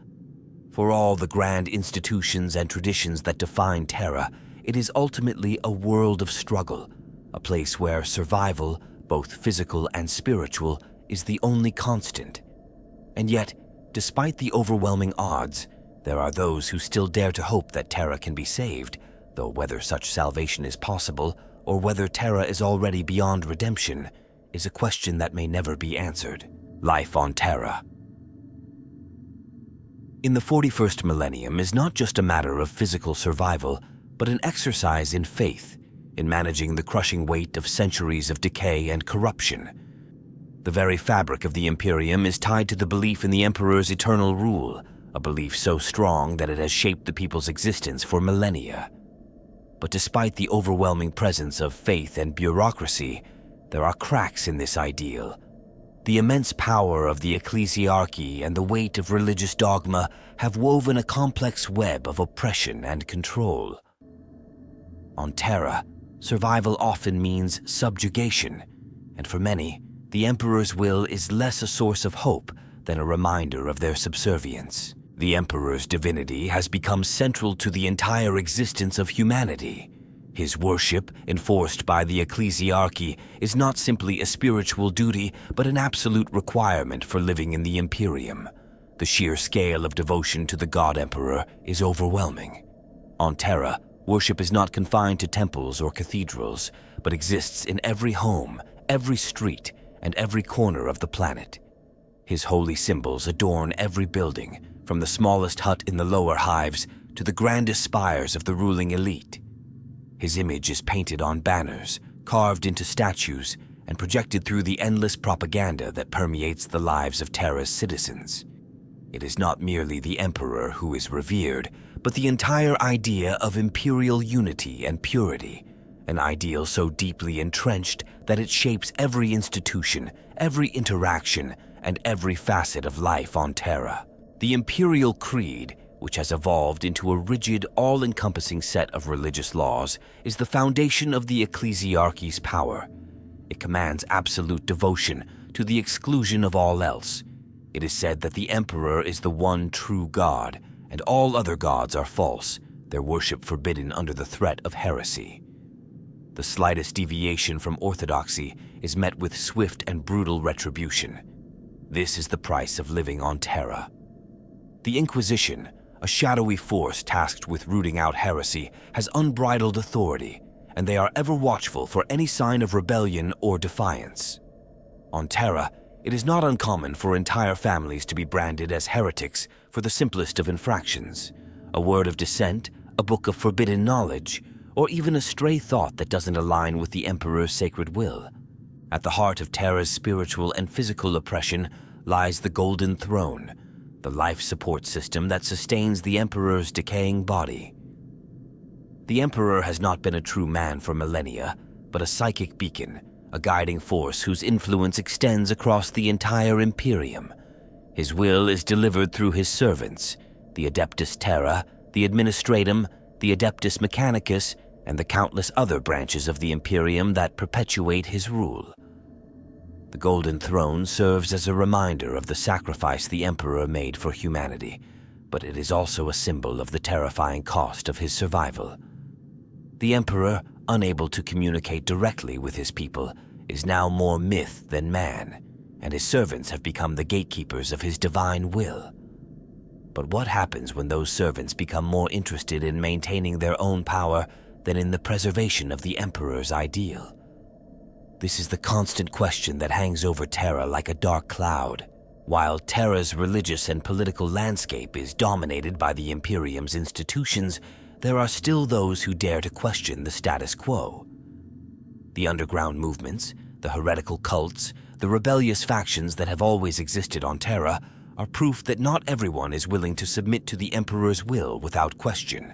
For all the grand institutions and traditions that define Terra, it is ultimately a world of struggle, a place where survival, both physical and spiritual, is the only constant. And yet, despite the overwhelming odds, there are those who still dare to hope that Terra can be saved, though whether such salvation is possible or whether Terra is already beyond redemption is a question that may never be answered. Life on Terra. In the 41st Millennium is not just a matter of physical survival, but an exercise in faith, in managing the crushing weight of centuries of decay and corruption. The very fabric of the Imperium is tied to the belief in the Emperor's eternal rule, a belief so strong that it has shaped the people's existence for millennia. But despite the overwhelming presence of faith and bureaucracy, there are cracks in this ideal. The immense power of the ecclesiarchy and the weight of religious dogma have woven a complex web of oppression and control. On Terra, survival often means subjugation, and for many, the Emperor's will is less a source of hope than a reminder of their subservience. The Emperor's divinity has become central to the entire existence of humanity. His worship, enforced by the ecclesiarchy, is not simply a spiritual duty, but an absolute requirement for living in the Imperium. The sheer scale of devotion to the God Emperor is overwhelming. On Terra, worship is not confined to temples or cathedrals, but exists in every home, every street, and every corner of the planet. His holy symbols adorn every building, from the smallest hut in the lower hives to the grandest spires of the ruling elite. His image is painted on banners, carved into statues, and projected through the endless propaganda that permeates the lives of Terra's citizens. It is not merely the Emperor who is revered, but the entire idea of imperial unity and purity, an ideal so deeply entrenched that it shapes every institution, every interaction, and every facet of life on Terra. The Imperial Creed, which has evolved into a rigid, all-encompassing set of religious laws, is the foundation of the ecclesiarchy's power. It commands absolute devotion to the exclusion of all else. It is said that the Emperor is the one true God, and all other gods are false, their worship forbidden under the threat of heresy. The slightest deviation from orthodoxy is met with swift and brutal retribution. This is the price of living on Terra. The Inquisition, a shadowy force tasked with rooting out heresy, has unbridled authority, and they are ever watchful for any sign of rebellion or defiance. On Terra, it is not uncommon for entire families to be branded as heretics for the simplest of infractions: a word of dissent, a book of forbidden knowledge, or even a stray thought that doesn't align with the Emperor's sacred will. At the heart of Terra's spiritual and physical oppression lies the Golden Throne, the life support system that sustains the Emperor's decaying body. The Emperor has not been a true man for millennia, but a psychic beacon, a guiding force whose influence extends across the entire Imperium. His will is delivered through his servants, the Adeptus Terra, the Administratum, the Adeptus Mechanicus, and the countless other branches of the Imperium that perpetuate his rule. The Golden Throne serves as a reminder of the sacrifice the Emperor made for humanity, but it is also a symbol of the terrifying cost of his survival. The Emperor, unable to communicate directly with his people, is now more myth than man, and his servants have become the gatekeepers of his divine will. But what happens when those servants become more interested in maintaining their own power than in the preservation of the Emperor's ideal? This is the constant question that hangs over Terra like a dark cloud. While Terra's religious and political landscape is dominated by the Imperium's institutions, there are still those who dare to question the status quo. The underground movements, the heretical cults, the rebellious factions that have always existed on Terra are proof that not everyone is willing to submit to the Emperor's will without question.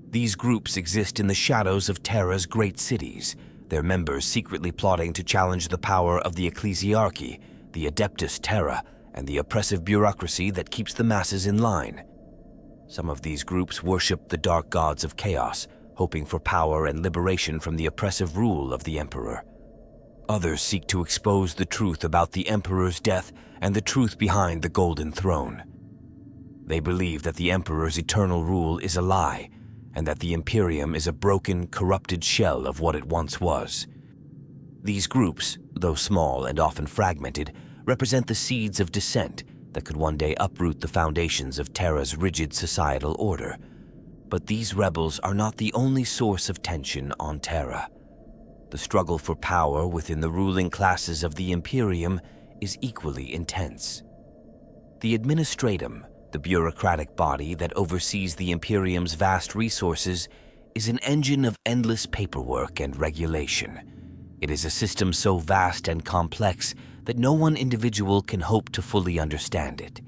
These groups exist in the shadows of Terra's great cities, their members secretly plotting to challenge the power of the ecclesiarchy, the Adeptus Terra, and the oppressive bureaucracy that keeps the masses in line. Some of these groups worship the dark gods of chaos, hoping for power and liberation from the oppressive rule of the Emperor. Others seek to expose the truth about the Emperor's death and the truth behind the Golden Throne. They believe that the Emperor's eternal rule is a lie, and that the Imperium is a broken, corrupted shell of what it once was. These groups, though small and often fragmented, represent the seeds of dissent that could one day uproot the foundations of Terra's rigid societal order. But these rebels are not the only source of tension on Terra. The struggle for power within the ruling classes of the Imperium is equally intense. The Administratum, the bureaucratic body that oversees the Imperium's vast resources, is an engine of endless paperwork and regulation. It is a system so vast and complex that no one individual can hope to fully understand it.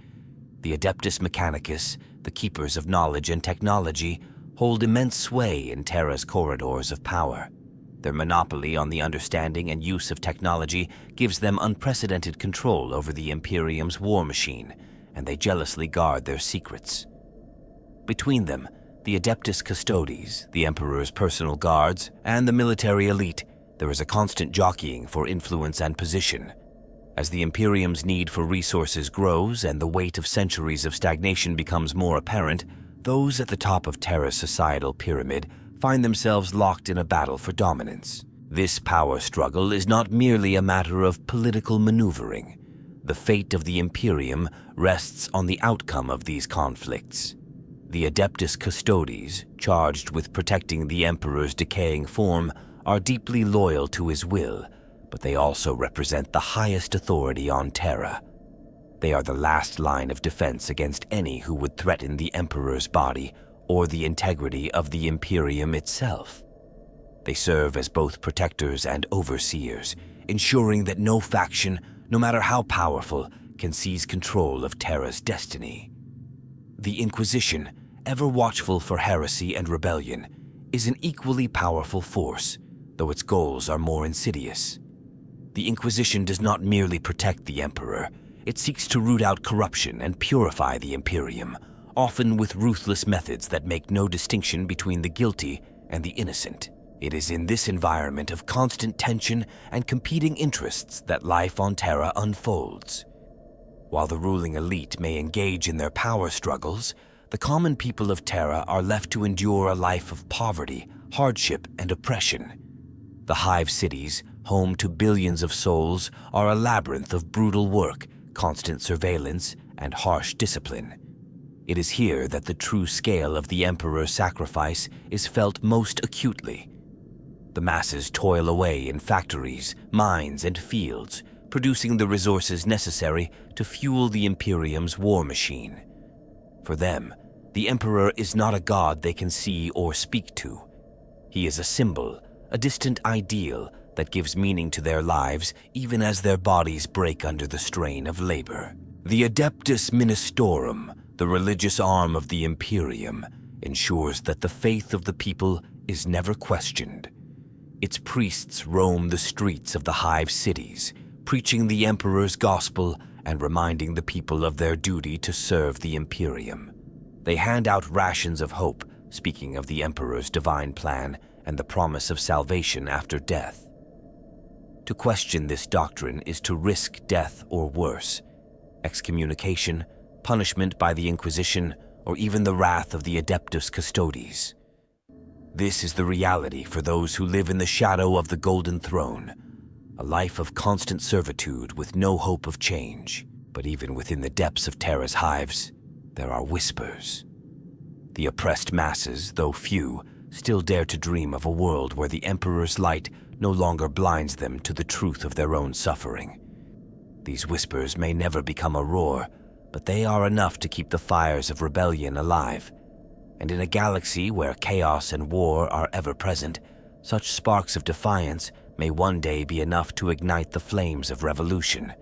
The Adeptus Mechanicus, the keepers of knowledge and technology, hold immense sway in Terra's corridors of power. Their monopoly on the understanding and use of technology gives them unprecedented control over the Imperium's war machine, and they jealously guard their secrets. Between them, the Adeptus Custodes, the Emperor's personal guards, and the military elite, there is a constant jockeying for influence and position. As the Imperium's need for resources grows and the weight of centuries of stagnation becomes more apparent, those at the top of Terra's societal pyramid find themselves locked in a battle for dominance. This power struggle is not merely a matter of political maneuvering. The fate of the Imperium rests on the outcome of these conflicts. The Adeptus Custodes, charged with protecting the Emperor's decaying form, are deeply loyal to his will, but they also represent the highest authority on Terra. They are the last line of defense against any who would threaten the Emperor's body or the integrity of the Imperium itself. They serve as both protectors and overseers, ensuring that no faction, no matter how powerful, can seize control of Terra's destiny. The Inquisition, ever watchful for heresy and rebellion, is an equally powerful force, though its goals are more insidious. The Inquisition does not merely protect the Emperor, it seeks to root out corruption and purify the Imperium, often with ruthless methods that make no distinction between the guilty and the innocent. It is in this environment of constant tension and competing interests that life on Terra unfolds. While the ruling elite may engage in their power struggles, the common people of Terra are left to endure a life of poverty, hardship, and oppression. The hive cities, home to billions of souls, are a labyrinth of brutal work, constant surveillance, and harsh discipline. It is here that the true scale of the Emperor's sacrifice is felt most acutely. The masses toil away in factories, mines, and fields, producing the resources necessary to fuel the Imperium's war machine. For them, the Emperor is not a god they can see or speak to. He is a symbol, a distant ideal that gives meaning to their lives even as their bodies break under the strain of labor. The Adeptus Ministorum, the religious arm of the Imperium, ensures that the faith of the people is never questioned. Its priests roam the streets of the hive cities, preaching the Emperor's gospel and reminding the people of their duty to serve the Imperium. They hand out rations of hope, speaking of the Emperor's divine plan and the promise of salvation after death. To question this doctrine is to risk death or worse, excommunication, punishment by the Inquisition, or even the wrath of the Adeptus Custodes. This is the reality for those who live in the shadow of the Golden Throne, a life of constant servitude with no hope of change. But even within the depths of Terra's hives, there are whispers. The oppressed masses, though few, still dare to dream of a world where the Emperor's light no longer blinds them to the truth of their own suffering. These whispers may never become a roar, but they are enough to keep the fires of rebellion alive. And in a galaxy where chaos and war are ever present, such sparks of defiance may one day be enough to ignite the flames of revolution.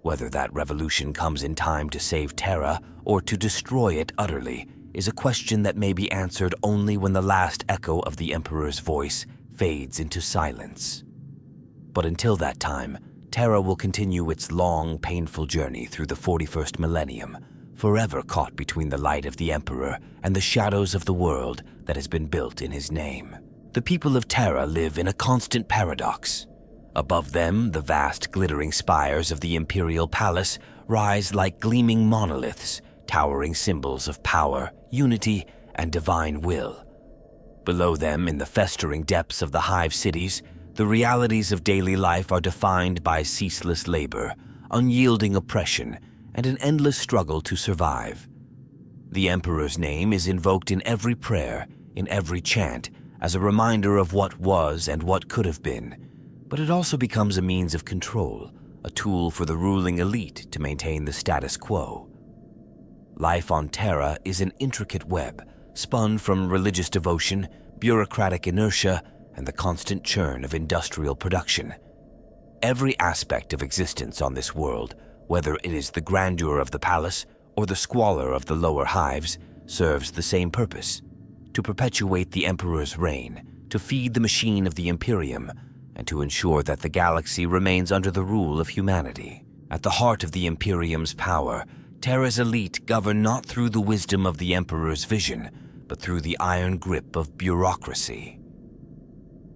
Whether that revolution comes in time to save Terra or to destroy it utterly is a question that may be answered only when the last echo of the Emperor's voice fades into silence. But until that time, Terra will continue its long, painful journey through the 41st Millennium, forever caught between the light of the Emperor and the shadows of the world that has been built in his name. The people of Terra live in a constant paradox. Above them, the vast, glittering spires of the Imperial Palace rise like gleaming monoliths, towering symbols of power, unity, and divine will. Below them, in the festering depths of the hive cities, the realities of daily life are defined by ceaseless labor, unyielding oppression, and an endless struggle to survive. The Emperor's name is invoked in every prayer, in every chant, as a reminder of what was and what could have been, but it also becomes a means of control, a tool for the ruling elite to maintain the status quo. Life on Terra is an intricate web, spun from religious devotion, bureaucratic inertia, and the constant churn of industrial production. Every aspect of existence on this world, whether it is the grandeur of the palace or the squalor of the lower hives, serves the same purpose: to perpetuate the Emperor's reign, to feed the machine of the Imperium, and to ensure that the galaxy remains under the rule of humanity. At the heart of the Imperium's power, Terra's elite govern not through the wisdom of the Emperor's vision, but through the iron grip of bureaucracy.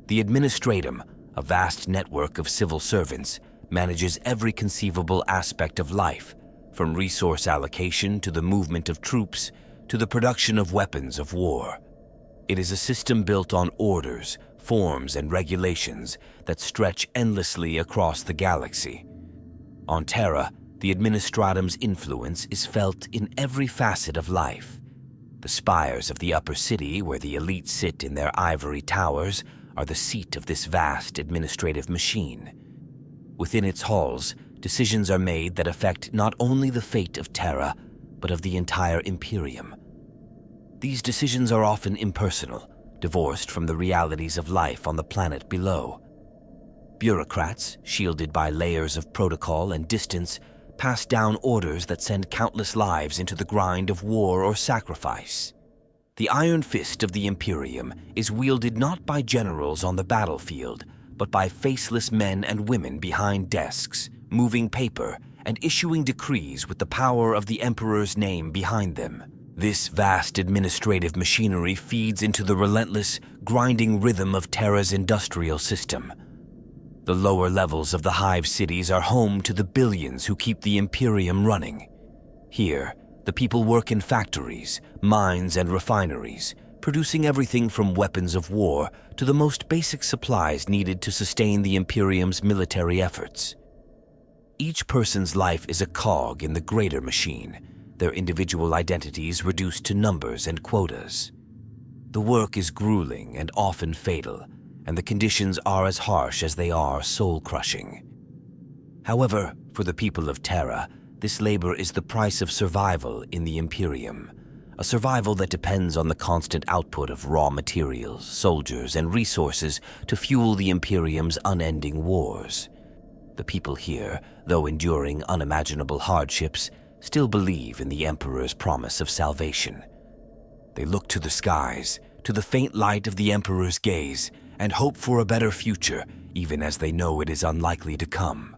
The Administratum, a vast network of civil servants, manages every conceivable aspect of life, from resource allocation to the movement of troops to the production of weapons of war. It is a system built on orders, forms, and regulations that stretch endlessly across the galaxy. On Terra, the Administratum's influence is felt in every facet of life. The spires of the upper city, where the elite sit in their ivory towers, are the seat of this vast administrative machine. Within its halls, decisions are made that affect not only the fate of Terra, but of the entire Imperium. These decisions are often impersonal, divorced from the realities of life on the planet below. Bureaucrats, shielded by layers of protocol and distance, pass down orders that send countless lives into the grind of war or sacrifice. The iron fist of the Imperium is wielded not by generals on the battlefield, but by faceless men and women behind desks, moving paper, and issuing decrees with the power of the Emperor's name behind them. This vast administrative machinery feeds into the relentless, grinding rhythm of Terra's industrial system. The lower levels of the hive cities are home to the billions who keep the Imperium running. Here, the people work in factories, mines, and refineries, producing everything from weapons of war to the most basic supplies needed to sustain the Imperium's military efforts. Each person's life is a cog in the greater machine, their individual identities reduced to numbers and quotas. The work is grueling and often fatal, and the conditions are as harsh as they are soul-crushing. However, for the people of Terra, this labor is the price of survival in the Imperium, a survival that depends on the constant output of raw materials, soldiers, and resources to fuel the Imperium's unending wars. The people here, though enduring unimaginable hardships, still believe in the Emperor's promise of salvation. They look to the skies, to the faint light of the Emperor's gaze, and hope for a better future, even as they know it is unlikely to come.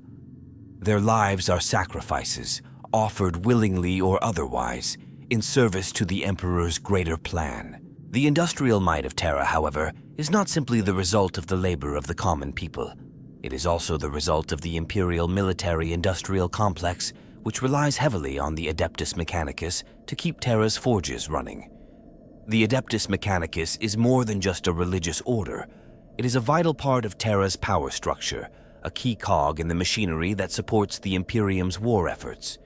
Their lives are sacrifices, offered willingly or otherwise, in service to the Emperor's greater plan. The industrial might of Terra, however, is not simply the result of the labor of the common people. It is also the result of the Imperial military-industrial complex, which relies heavily on the Adeptus Mechanicus to keep Terra's forges running. The Adeptus Mechanicus is more than just a religious order. It is a vital part of Terra's power structure, a key cog in the machinery that supports the Imperium's war efforts.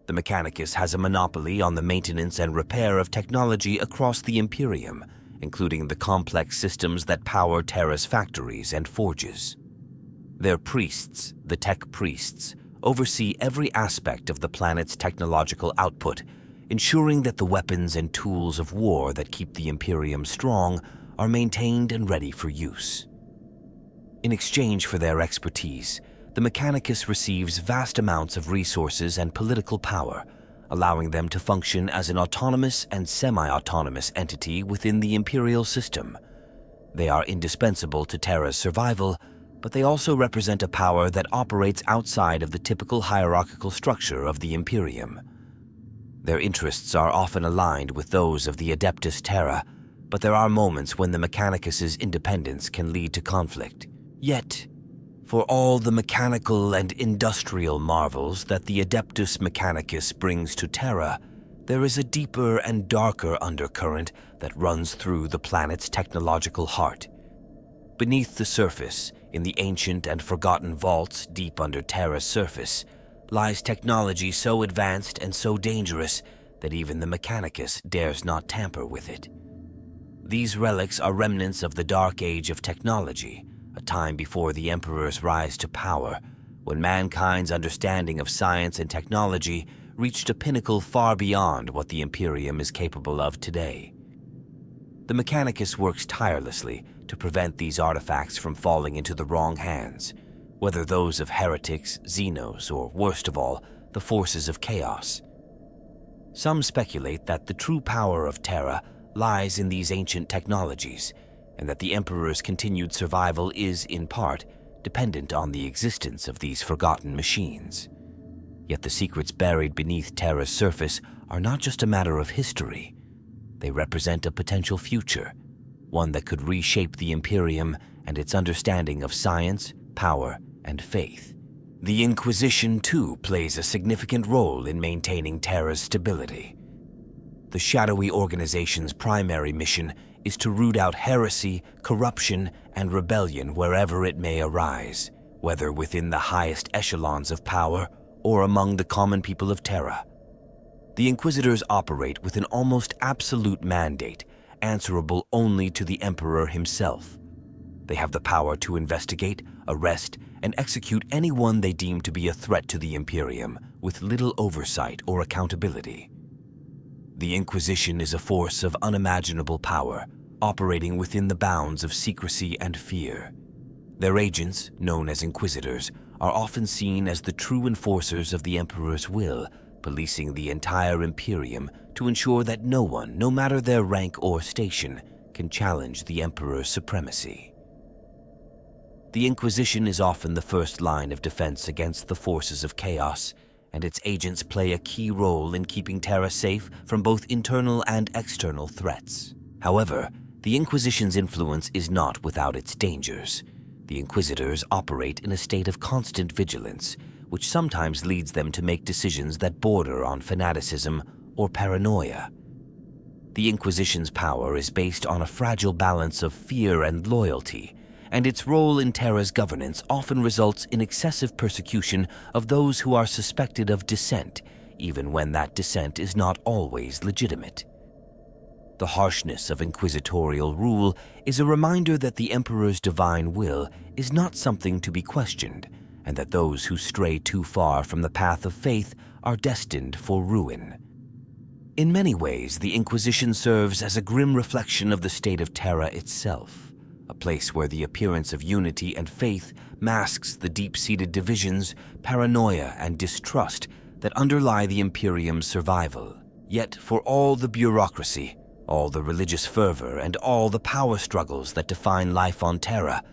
The Mechanicus has a monopoly on the maintenance and repair of technology across the Imperium, including the complex systems that power Terra's factories and forges. Their priests, the tech priests, oversee every aspect of the planet's technological output, ensuring that the weapons and tools of war that keep the Imperium strong are maintained and ready for use. In exchange for their expertise, the Mechanicus receives vast amounts of resources and political power, allowing them to function as an autonomous and semi-autonomous entity within the Imperial system. They are indispensable to Terra's survival, but they also represent a power that operates outside of the typical hierarchical structure of the Imperium. Their interests are often aligned with those of the Adeptus Terra, but there are moments when the Mechanicus's independence can lead to conflict. Yet, for all the mechanical and industrial marvels that the Adeptus Mechanicus brings to Terra, there is a deeper and darker undercurrent that runs through the planet's technological heart. Beneath the surface, in the ancient and forgotten vaults deep under Terra's surface, lies technology so advanced and so dangerous that even the Mechanicus dares not tamper with it. These relics are remnants of the dark age of technology, a time before the Emperor's rise to power, when mankind's understanding of science and technology reached a pinnacle far beyond what the Imperium is capable of today. The Mechanicus works tirelessly to prevent these artifacts from falling into the wrong hands, whether those of heretics, Xenos, or worst of all, the forces of chaos. Some speculate that the true power of Terra lies in these ancient technologies, and that the Emperor's continued survival is, in part, dependent on the existence of these forgotten machines. Yet the secrets buried beneath Terra's surface are not just a matter of history. They represent a potential future, one that could reshape the Imperium and its understanding of science, power, and faith. The Inquisition, too, plays a significant role in maintaining Terra's stability. The shadowy organization's primary mission is to root out heresy, corruption, and rebellion wherever it may arise, whether within the highest echelons of power or among the common people of Terra. The Inquisitors operate with an almost absolute mandate, answerable only to the Emperor himself. They have the power to investigate, arrest, and execute anyone they deem to be a threat to the Imperium, with little oversight or accountability. The Inquisition is a force of unimaginable power, operating within the bounds of secrecy and fear. Their agents, known as Inquisitors, are often seen as the true enforcers of the Emperor's will, policing the entire Imperium to ensure that no one, no matter their rank or station, can challenge the Emperor's supremacy. The Inquisition is often the first line of defense against the forces of chaos, and its agents play a key role in keeping Terra safe from both internal and external threats. However, the Inquisition's influence is not without its dangers. The Inquisitors operate in a state of constant vigilance, which sometimes leads them to make decisions that border on fanaticism or paranoia. The Inquisition's power is based on a fragile balance of fear and loyalty, and its role in Terra's governance often results in excessive persecution of those who are suspected of dissent, even when that dissent is not always legitimate. The harshness of inquisitorial rule is a reminder that the Emperor's divine will is not something to be questioned, and that those who stray too far from the path of faith are destined for ruin. In many ways, the Inquisition serves as a grim reflection of the state of Terra itself, a place where the appearance of unity and faith masks the deep-seated divisions, paranoia, and distrust that underlie the Imperium's survival. Yet, for all the bureaucracy, all the religious fervor, and all the power struggles that define life on Terra,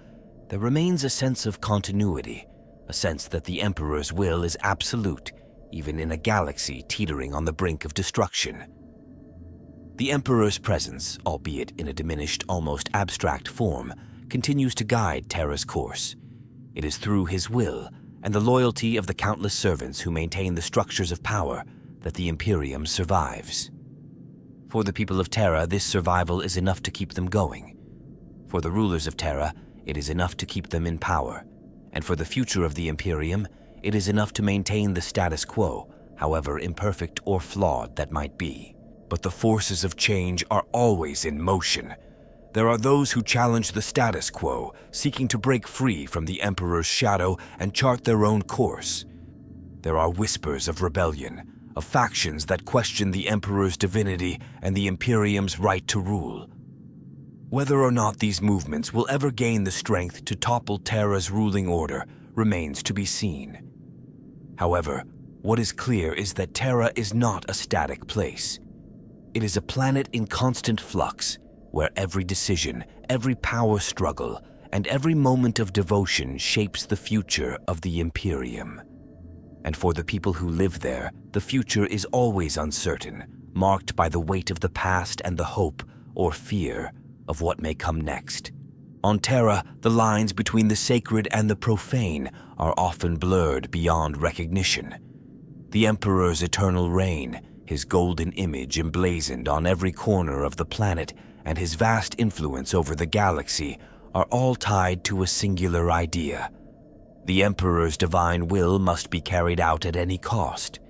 there remains a sense of continuity, a sense that the Emperor's will is absolute, even in a galaxy teetering on the brink of destruction. The Emperor's presence, albeit in a diminished, almost abstract form, continues to guide Terra's course. It is through his will and the loyalty of the countless servants who maintain the structures of power that the Imperium survives. For the people of Terra, this survival is enough to keep them going. For the rulers of Terra, it is enough to keep them in power. And for the future of the Imperium, it is enough to maintain the status quo, however imperfect or flawed that might be. But the forces of change are always in motion. There are those who challenge the status quo, seeking to break free from the Emperor's shadow and chart their own course. There are whispers of rebellion, of factions that question the Emperor's divinity and the Imperium's right to rule. Whether or not these movements will ever gain the strength to topple Terra's ruling order remains to be seen. However, what is clear is that Terra is not a static place. It is a planet in constant flux, where every decision, every power struggle, and every moment of devotion shapes the future of the Imperium. And for the people who live there, the future is always uncertain, marked by the weight of the past and the hope, or fear, of what may come next. On Terra, the lines between the sacred and the profane are often blurred beyond recognition. The Emperor's eternal reign, his golden image emblazoned on every corner of the planet, and his vast influence over the galaxy are all tied to a singular idea. The Emperor's divine will must be carried out at any cost.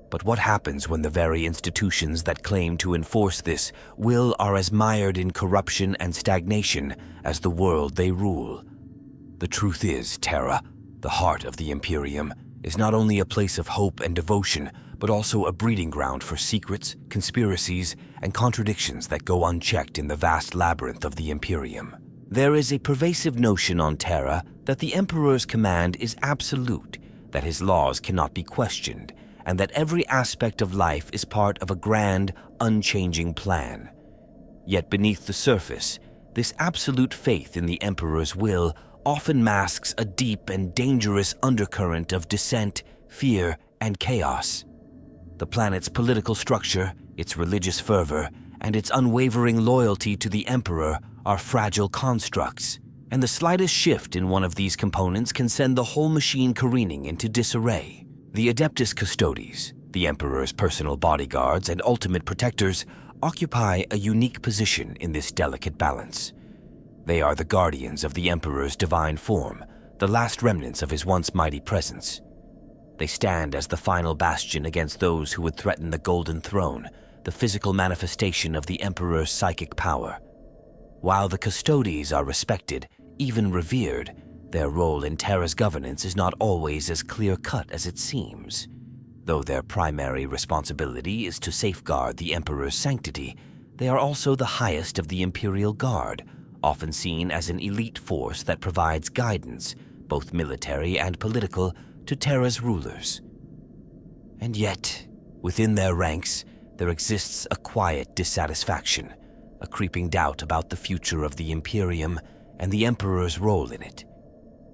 But what happens when the very institutions that claim to enforce this will are as mired in corruption and stagnation as the world they rule? The truth is, Terra, the heart of the Imperium, is not only a place of hope and devotion, but also a breeding ground for secrets, conspiracies, and contradictions that go unchecked in the vast labyrinth of the Imperium. There is a pervasive notion on Terra that the Emperor's command is absolute, that his laws cannot be questioned, and that every aspect of life is part of a grand, unchanging plan. Yet beneath the surface, this absolute faith in the Emperor's will often masks a deep and dangerous undercurrent of dissent, fear, and chaos. The planet's political structure, its religious fervor, and its unwavering loyalty to the Emperor are fragile constructs, and the slightest shift in one of these components can send the whole machine careening into disarray. The Adeptus Custodes, the Emperor's personal bodyguards and ultimate protectors, occupy a unique position in this delicate balance. They are the guardians of the Emperor's divine form, the last remnants of his once mighty presence. They stand as the final bastion against those who would threaten the Golden Throne, the physical manifestation of the Emperor's psychic power. While the Custodes are respected, even revered, their role in Terra's governance is not always as clear-cut as it seems. Though their primary responsibility is to safeguard the Emperor's sanctity, they are also the highest of the Imperial Guard, often seen as an elite force that provides guidance, both military and political, to Terra's rulers. And yet, within their ranks, there exists a quiet dissatisfaction, a creeping doubt about the future of the Imperium and the Emperor's role in it.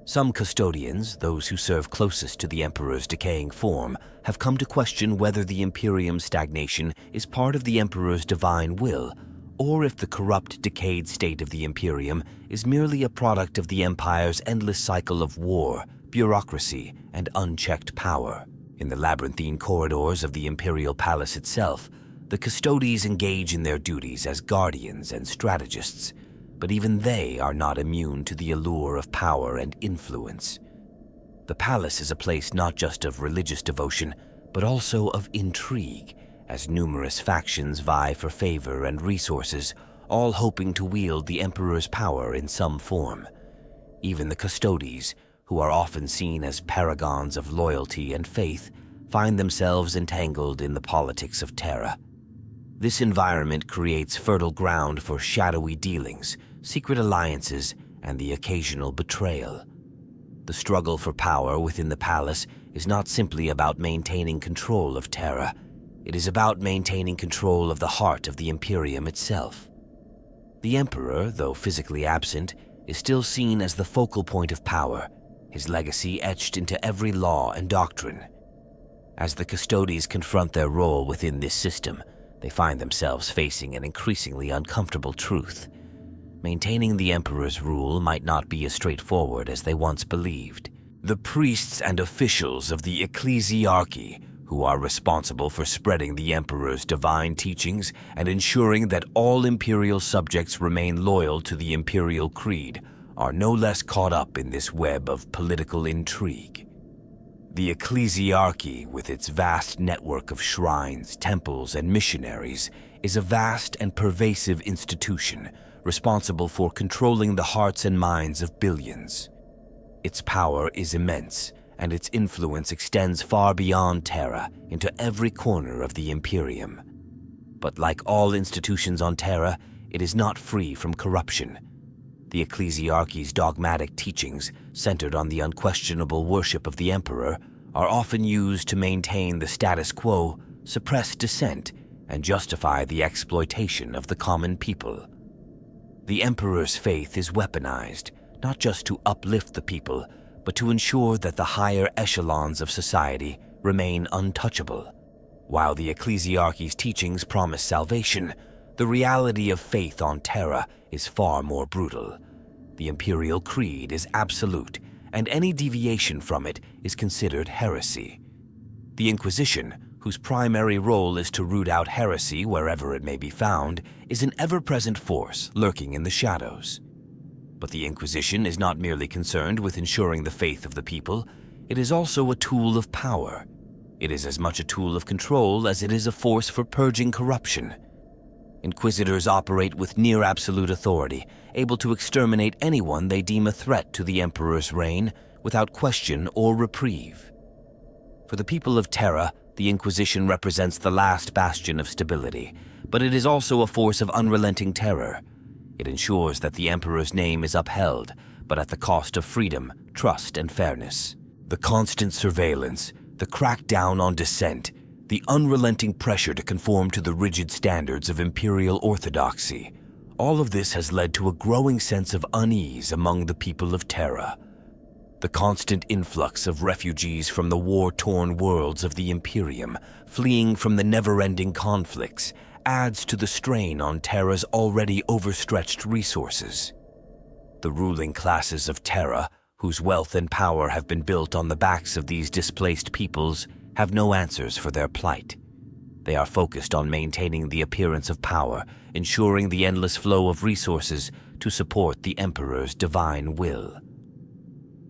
Some custodians, those who serve closest to the Emperor's decaying form, have come to question whether the Imperium's stagnation is part of the Emperor's divine will, or if the corrupt, decayed state of the Imperium is merely a product of the Empire's endless cycle of war, bureaucracy, and unchecked power. In the labyrinthine corridors of the Imperial Palace itself, the Custodes engage in their duties as guardians and strategists, but even they are not immune to the allure of power and influence. The palace is a place not just of religious devotion, but also of intrigue, as numerous factions vie for favor and resources, all hoping to wield the Emperor's power in some form. Even the Custodes, who are often seen as paragons of loyalty and faith, find themselves entangled in the politics of Terra. This environment creates fertile ground for shadowy dealings, secret alliances, and the occasional betrayal. The struggle for power within the palace is not simply about maintaining control of Terra. It is about maintaining control of the heart of the Imperium itself. The Emperor, though physically absent, is still seen as the focal point of power, his legacy etched into every law and doctrine. As the Custodes confront their role within this system, they find themselves facing an increasingly uncomfortable truth. Maintaining the Emperor's rule might not be as straightforward as they once believed. The priests and officials of the ecclesiarchy, who are responsible for spreading the Emperor's divine teachings and ensuring that all imperial subjects remain loyal to the imperial creed, are no less caught up in this web of political intrigue. The ecclesiarchy, with its vast network of shrines, temples, and missionaries, is a vast and pervasive institution responsible for controlling the hearts and minds of billions. Its power is immense, and its influence extends far beyond Terra into every corner of the Imperium. But like all institutions on Terra, it is not free from corruption. The ecclesiarchy's dogmatic teachings, centered on the unquestionable worship of the Emperor, are often used to maintain the status quo, suppress dissent, and justify the exploitation of the common people. The Emperor's faith is weaponized, not just to uplift the people, but to ensure that the higher echelons of society remain untouchable. While the ecclesiarchy's teachings promise salvation, the reality of faith on Terra is far more brutal. The imperial creed is absolute, and any deviation from it is considered heresy. The Inquisition, whose primary role is to root out heresy wherever it may be found, is an ever-present force lurking in the shadows. But the Inquisition is not merely concerned with ensuring the faith of the people, it is also a tool of power. It is as much a tool of control as it is a force for purging corruption. Inquisitors operate with near-absolute authority, able to exterminate anyone they deem a threat to the Emperor's reign without question or reprieve. For the people of Terra, the Inquisition represents the last bastion of stability, but it is also a force of unrelenting terror. It ensures that the Emperor's name is upheld, but at the cost of freedom, trust, and fairness. The constant surveillance, the crackdown on dissent, the unrelenting pressure to conform to the rigid standards of imperial orthodoxy, all of this has led to a growing sense of unease among the people of Terra. The constant influx of refugees from the war-torn worlds of the Imperium, fleeing from the never-ending conflicts, adds to the strain on Terra's already overstretched resources. The ruling classes of Terra, whose wealth and power have been built on the backs of these displaced peoples, have no answers for their plight. They are focused on maintaining the appearance of power, ensuring the endless flow of resources to support the Emperor's divine will.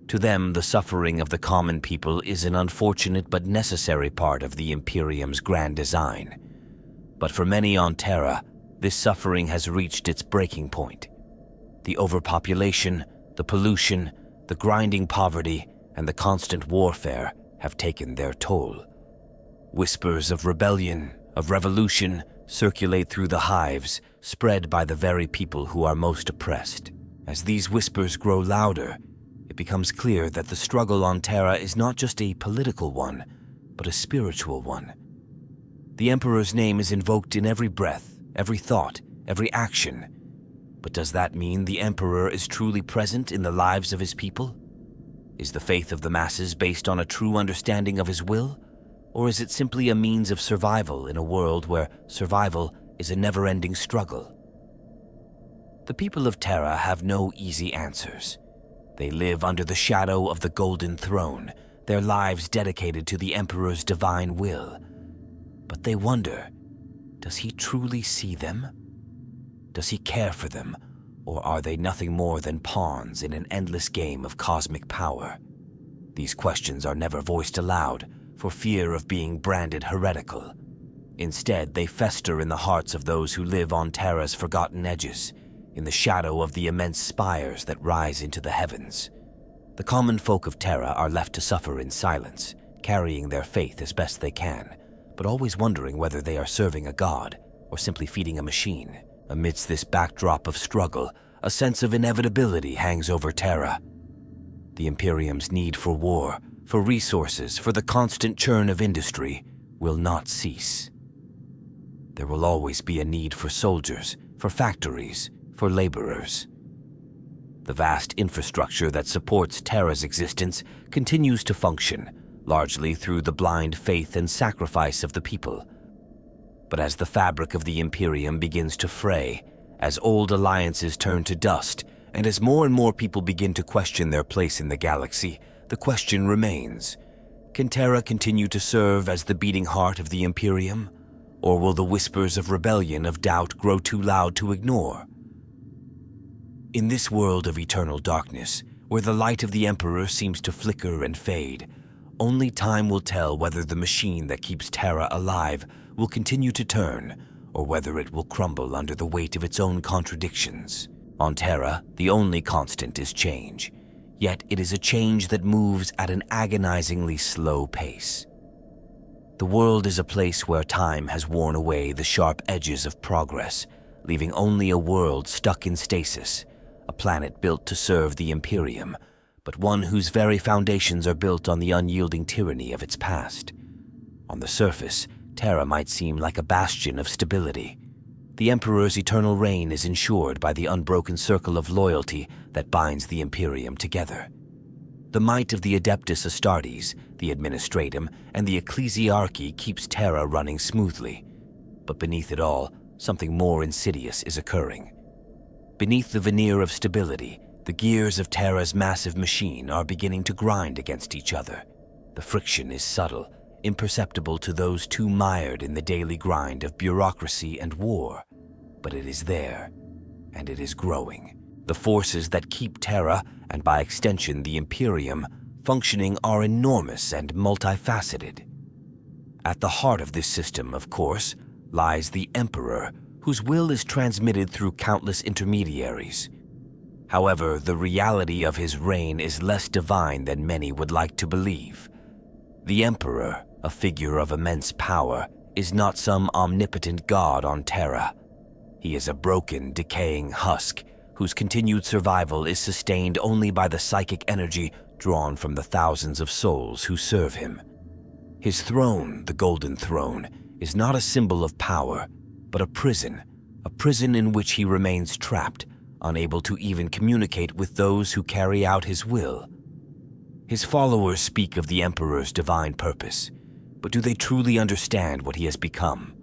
To them, the suffering of the common people is an unfortunate but necessary part of the Imperium's grand design. But for many on Terra, this suffering has reached its breaking point. The overpopulation, the pollution, the grinding poverty, and the constant warfare have taken their toll. Whispers of rebellion, of revolution, circulate through the hives, spread by the very people who are most oppressed. As these whispers grow louder, it becomes clear that the struggle on Terra is not just a political one, but a spiritual one. The Emperor's name is invoked in every breath, every thought, every action. But does that mean the Emperor is truly present in the lives of his people? Is the faith of the masses based on a true understanding of his will? Or is it simply a means of survival in a world where survival is a never-ending struggle? The people of Terra have no easy answers. They live under the shadow of the Golden Throne, their lives dedicated to the Emperor's divine will. But they wonder, Does he truly see them? Does he care for them, or are they nothing more than pawns in an endless game of cosmic power? These questions are never voiced aloud for fear of being branded heretical. Instead, they fester in the hearts of those who live on Terra's forgotten edges, in the shadow of the immense spires that rise into the heavens. The common folk of Terra are left to suffer in silence, carrying their faith as best they can, but always wondering whether they are serving a god or simply feeding a machine. Amidst this backdrop of struggle, a sense of inevitability hangs over Terra. The Imperium's need for war, for resources, for the constant churn of industry will not cease. There will always be a need for soldiers, for factories, for laborers. The vast infrastructure that supports Terra's existence continues to function, largely through the blind faith and sacrifice of the people. But as the fabric of the Imperium begins to fray, as old alliances turn to dust, and as more and more people begin to question their place in the galaxy, the question remains: can Terra continue to serve as the beating heart of the Imperium? Or will the whispers of rebellion, of doubt, grow too loud to ignore? In this world of eternal darkness, where the light of the Emperor seems to flicker and fade, only time will tell whether the machine that keeps Terra alive will continue to turn, or whether it will crumble under the weight of its own contradictions. On Terra, the only constant is change, yet it is a change that moves at an agonizingly slow pace. The world is a place where time has worn away the sharp edges of progress, leaving only a world stuck in stasis, a planet built to serve the Imperium, but one whose very foundations are built on the unyielding tyranny of its past. On the surface, Terra might seem like a bastion of stability. The Emperor's eternal reign is ensured by the unbroken circle of loyalty that binds the Imperium together. The might of the Adeptus Astartes, the Administratum, and the Ecclesiarchy keeps Terra running smoothly. But beneath it all, something more insidious is occurring. Beneath the veneer of stability, the gears of Terra's massive machine are beginning to grind against each other. The friction is subtle, imperceptible to those too mired in the daily grind of bureaucracy and war. But it is there, and it is growing. The forces that keep Terra, and by extension the Imperium, functioning are enormous and multifaceted. At the heart of this system, of course, lies the Emperor, whose will is transmitted through countless intermediaries. However, the reality of his reign is less divine than many would like to believe. The Emperor, a figure of immense power, is not some omnipotent god on Terra. He is a broken, decaying husk whose continued survival is sustained only by the psychic energy drawn from the thousands of souls who serve him. His throne, the Golden Throne, is not a symbol of power, but a prison in which he remains trapped, unable to even communicate with those who carry out his will. His followers speak of the Emperor's divine purpose, but do they truly understand what he has become?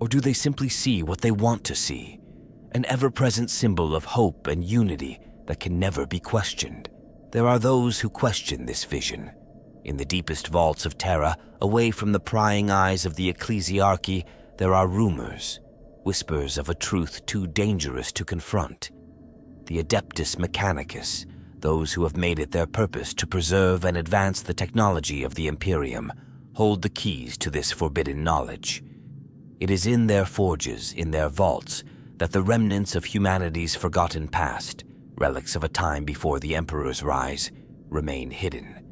Or do they simply see what they want to see? An ever-present symbol of hope and unity that can never be questioned. There are those who question this vision. In the deepest vaults of Terra, away from the prying eyes of the Ecclesiarchy, there are rumors, whispers of a truth too dangerous to confront. The Adeptus Mechanicus, those who have made it their purpose to preserve and advance the technology of the Imperium, hold the keys to this forbidden knowledge. It is in their forges, in their vaults, that the remnants of humanity's forgotten past, relics of a time before the Emperor's rise, remain hidden.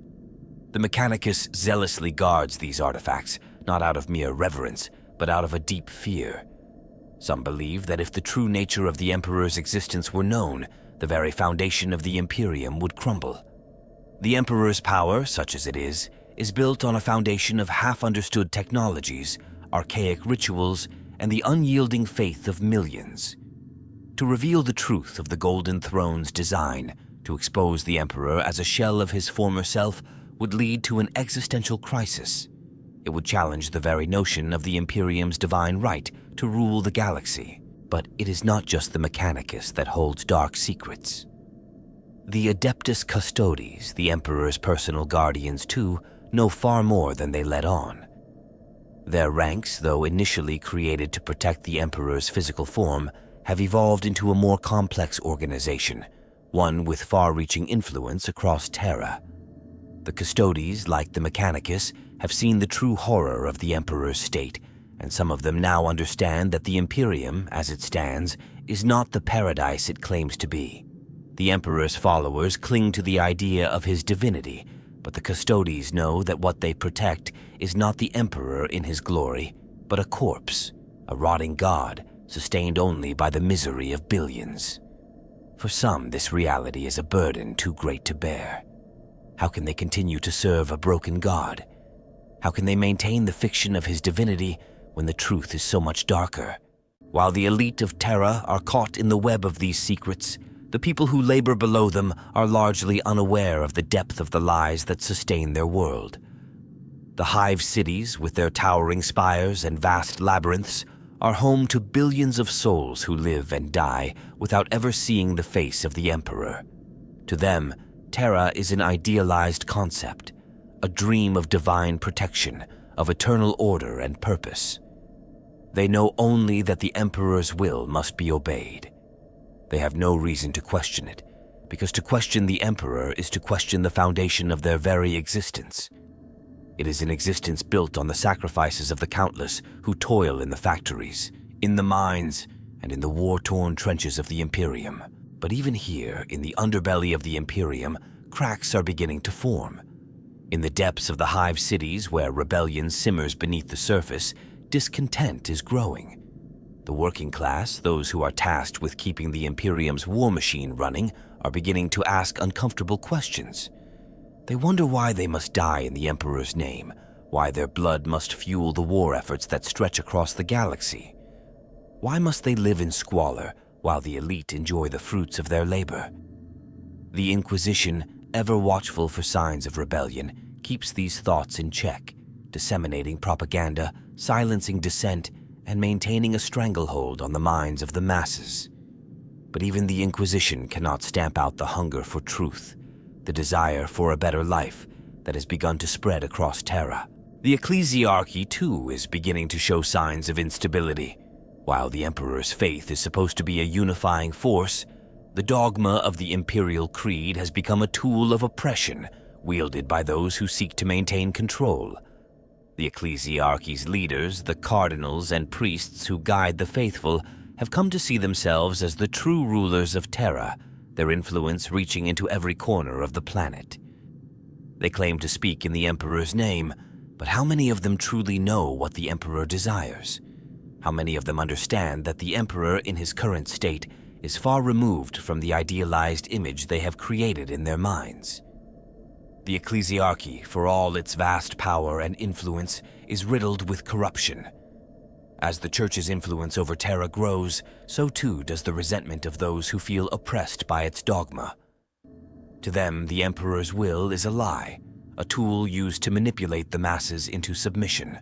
The Mechanicus zealously guards these artifacts, not out of mere reverence, but out of a deep fear. Some believe that if the true nature of the Emperor's existence were known, the very foundation of the Imperium would crumble. The Emperor's power, such as it is built on a foundation of half-understood technologies, archaic rituals, and the unyielding faith of millions. To reveal the truth of the Golden Throne's design, to expose the Emperor as a shell of his former self, would lead to an existential crisis. It would challenge the very notion of the Imperium's divine right to rule the galaxy. But it is not just the Mechanicus that holds dark secrets. The Adeptus Custodes, the Emperor's personal guardians too, know far more than they let on. Their ranks, though initially created to protect the Emperor's physical form, have evolved into a more complex organization, one with far-reaching influence across Terra. The Custodes, like the Mechanicus, have seen the true horror of the Emperor's state, and some of them now understand that the Imperium, as it stands, is not the paradise it claims to be. The Emperor's followers cling to the idea of his divinity, but the Custodes know that what they protect is not the Emperor in his glory, but a corpse, a rotting god, sustained only by the misery of billions. For some, this reality is a burden too great to bear. How can they continue to serve a broken god? How can they maintain the fiction of his divinity when the truth is so much darker? While the elite of Terra are caught in the web of these secrets, the people who labor below them are largely unaware of the depth of the lies that sustain their world. The hive cities, with their towering spires and vast labyrinths, are home to billions of souls who live and die without ever seeing the face of the Emperor. To them, Terra is an idealized concept, a dream of divine protection, of eternal order and purpose. They know only that the Emperor's will must be obeyed. They have no reason to question it, because to question the Emperor is to question the foundation of their very existence. It is an existence built on the sacrifices of the countless who toil in the factories, in the mines, and in the war-torn trenches of the Imperium. But even here, in the underbelly of the Imperium, cracks are beginning to form. In the depths of the hive cities where rebellion simmers beneath the surface, discontent is growing. The working class, those who are tasked with keeping the Imperium's war machine running, are beginning to ask uncomfortable questions. They wonder why they must die in the Emperor's name, why their blood must fuel the war efforts that stretch across the galaxy. Why must they live in squalor while the elite enjoy the fruits of their labor? The Inquisition, ever watchful for signs of rebellion, keeps these thoughts in check, disseminating propaganda, silencing dissent, and maintaining a stranglehold on the minds of the masses. But even the Inquisition cannot stamp out the hunger for truth, the desire for a better life that has begun to spread across Terra. The ecclesiarchy, too, is beginning to show signs of instability. While the Emperor's faith is supposed to be a unifying force, the dogma of the imperial creed has become a tool of oppression wielded by those who seek to maintain control. The ecclesiarchy's leaders, the cardinals and priests who guide the faithful, have come to see themselves as the true rulers of Terra, their influence reaching into every corner of the planet. They claim to speak in the Emperor's name, but how many of them truly know what the Emperor desires? How many of them understand that the Emperor in his current state is far removed from the idealized image they have created in their minds? The ecclesiarchy, for all its vast power and influence, is riddled with corruption. As the Church's influence over Terra grows, so too does the resentment of those who feel oppressed by its dogma. To them, the Emperor's will is a lie, a tool used to manipulate the masses into submission.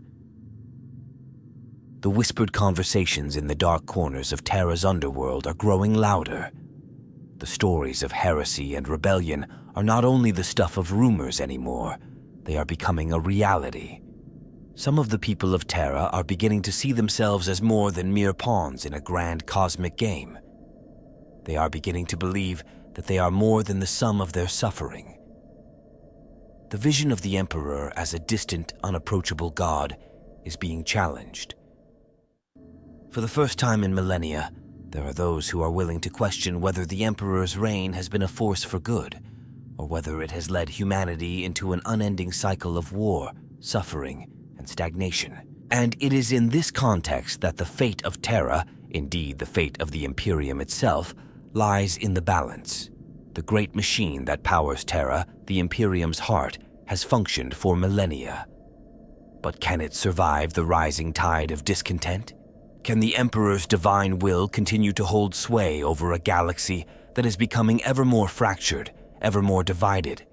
The whispered conversations in the dark corners of Terra's underworld are growing louder. The stories of heresy and rebellion are not only the stuff of rumors anymore, they are becoming a reality. Some of the people of Terra are beginning to see themselves as more than mere pawns in a grand cosmic game. They are beginning to believe that they are more than the sum of their suffering. The vision of the Emperor as a distant, unapproachable god is being challenged. For the first time in millennia, there are those who are willing to question whether the Emperor's reign has been a force for good, or whether it has led humanity into an unending cycle of war, suffering, and stagnation. And it is in this context that the fate of Terra, indeed the fate of the Imperium itself, lies in the balance. The great machine that powers Terra, the Imperium's heart, has functioned for millennia. But can it survive the rising tide of discontent? Can the Emperor's divine will continue to hold sway over a galaxy that is becoming ever more fractured, ever more divided?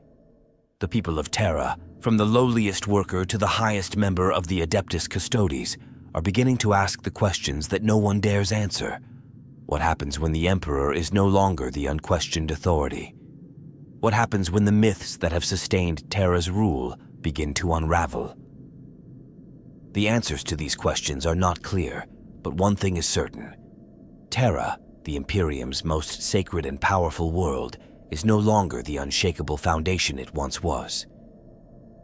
The people of Terra, from the lowliest worker to the highest member of the Adeptus Custodes, are beginning to ask the questions that no one dares answer. What happens when the Emperor is no longer the unquestioned authority? What happens when the myths that have sustained Terra's rule begin to unravel? The answers to these questions are not clear, but one thing is certain. Terra, the Imperium's most sacred and powerful world, is no longer the unshakable foundation it once was.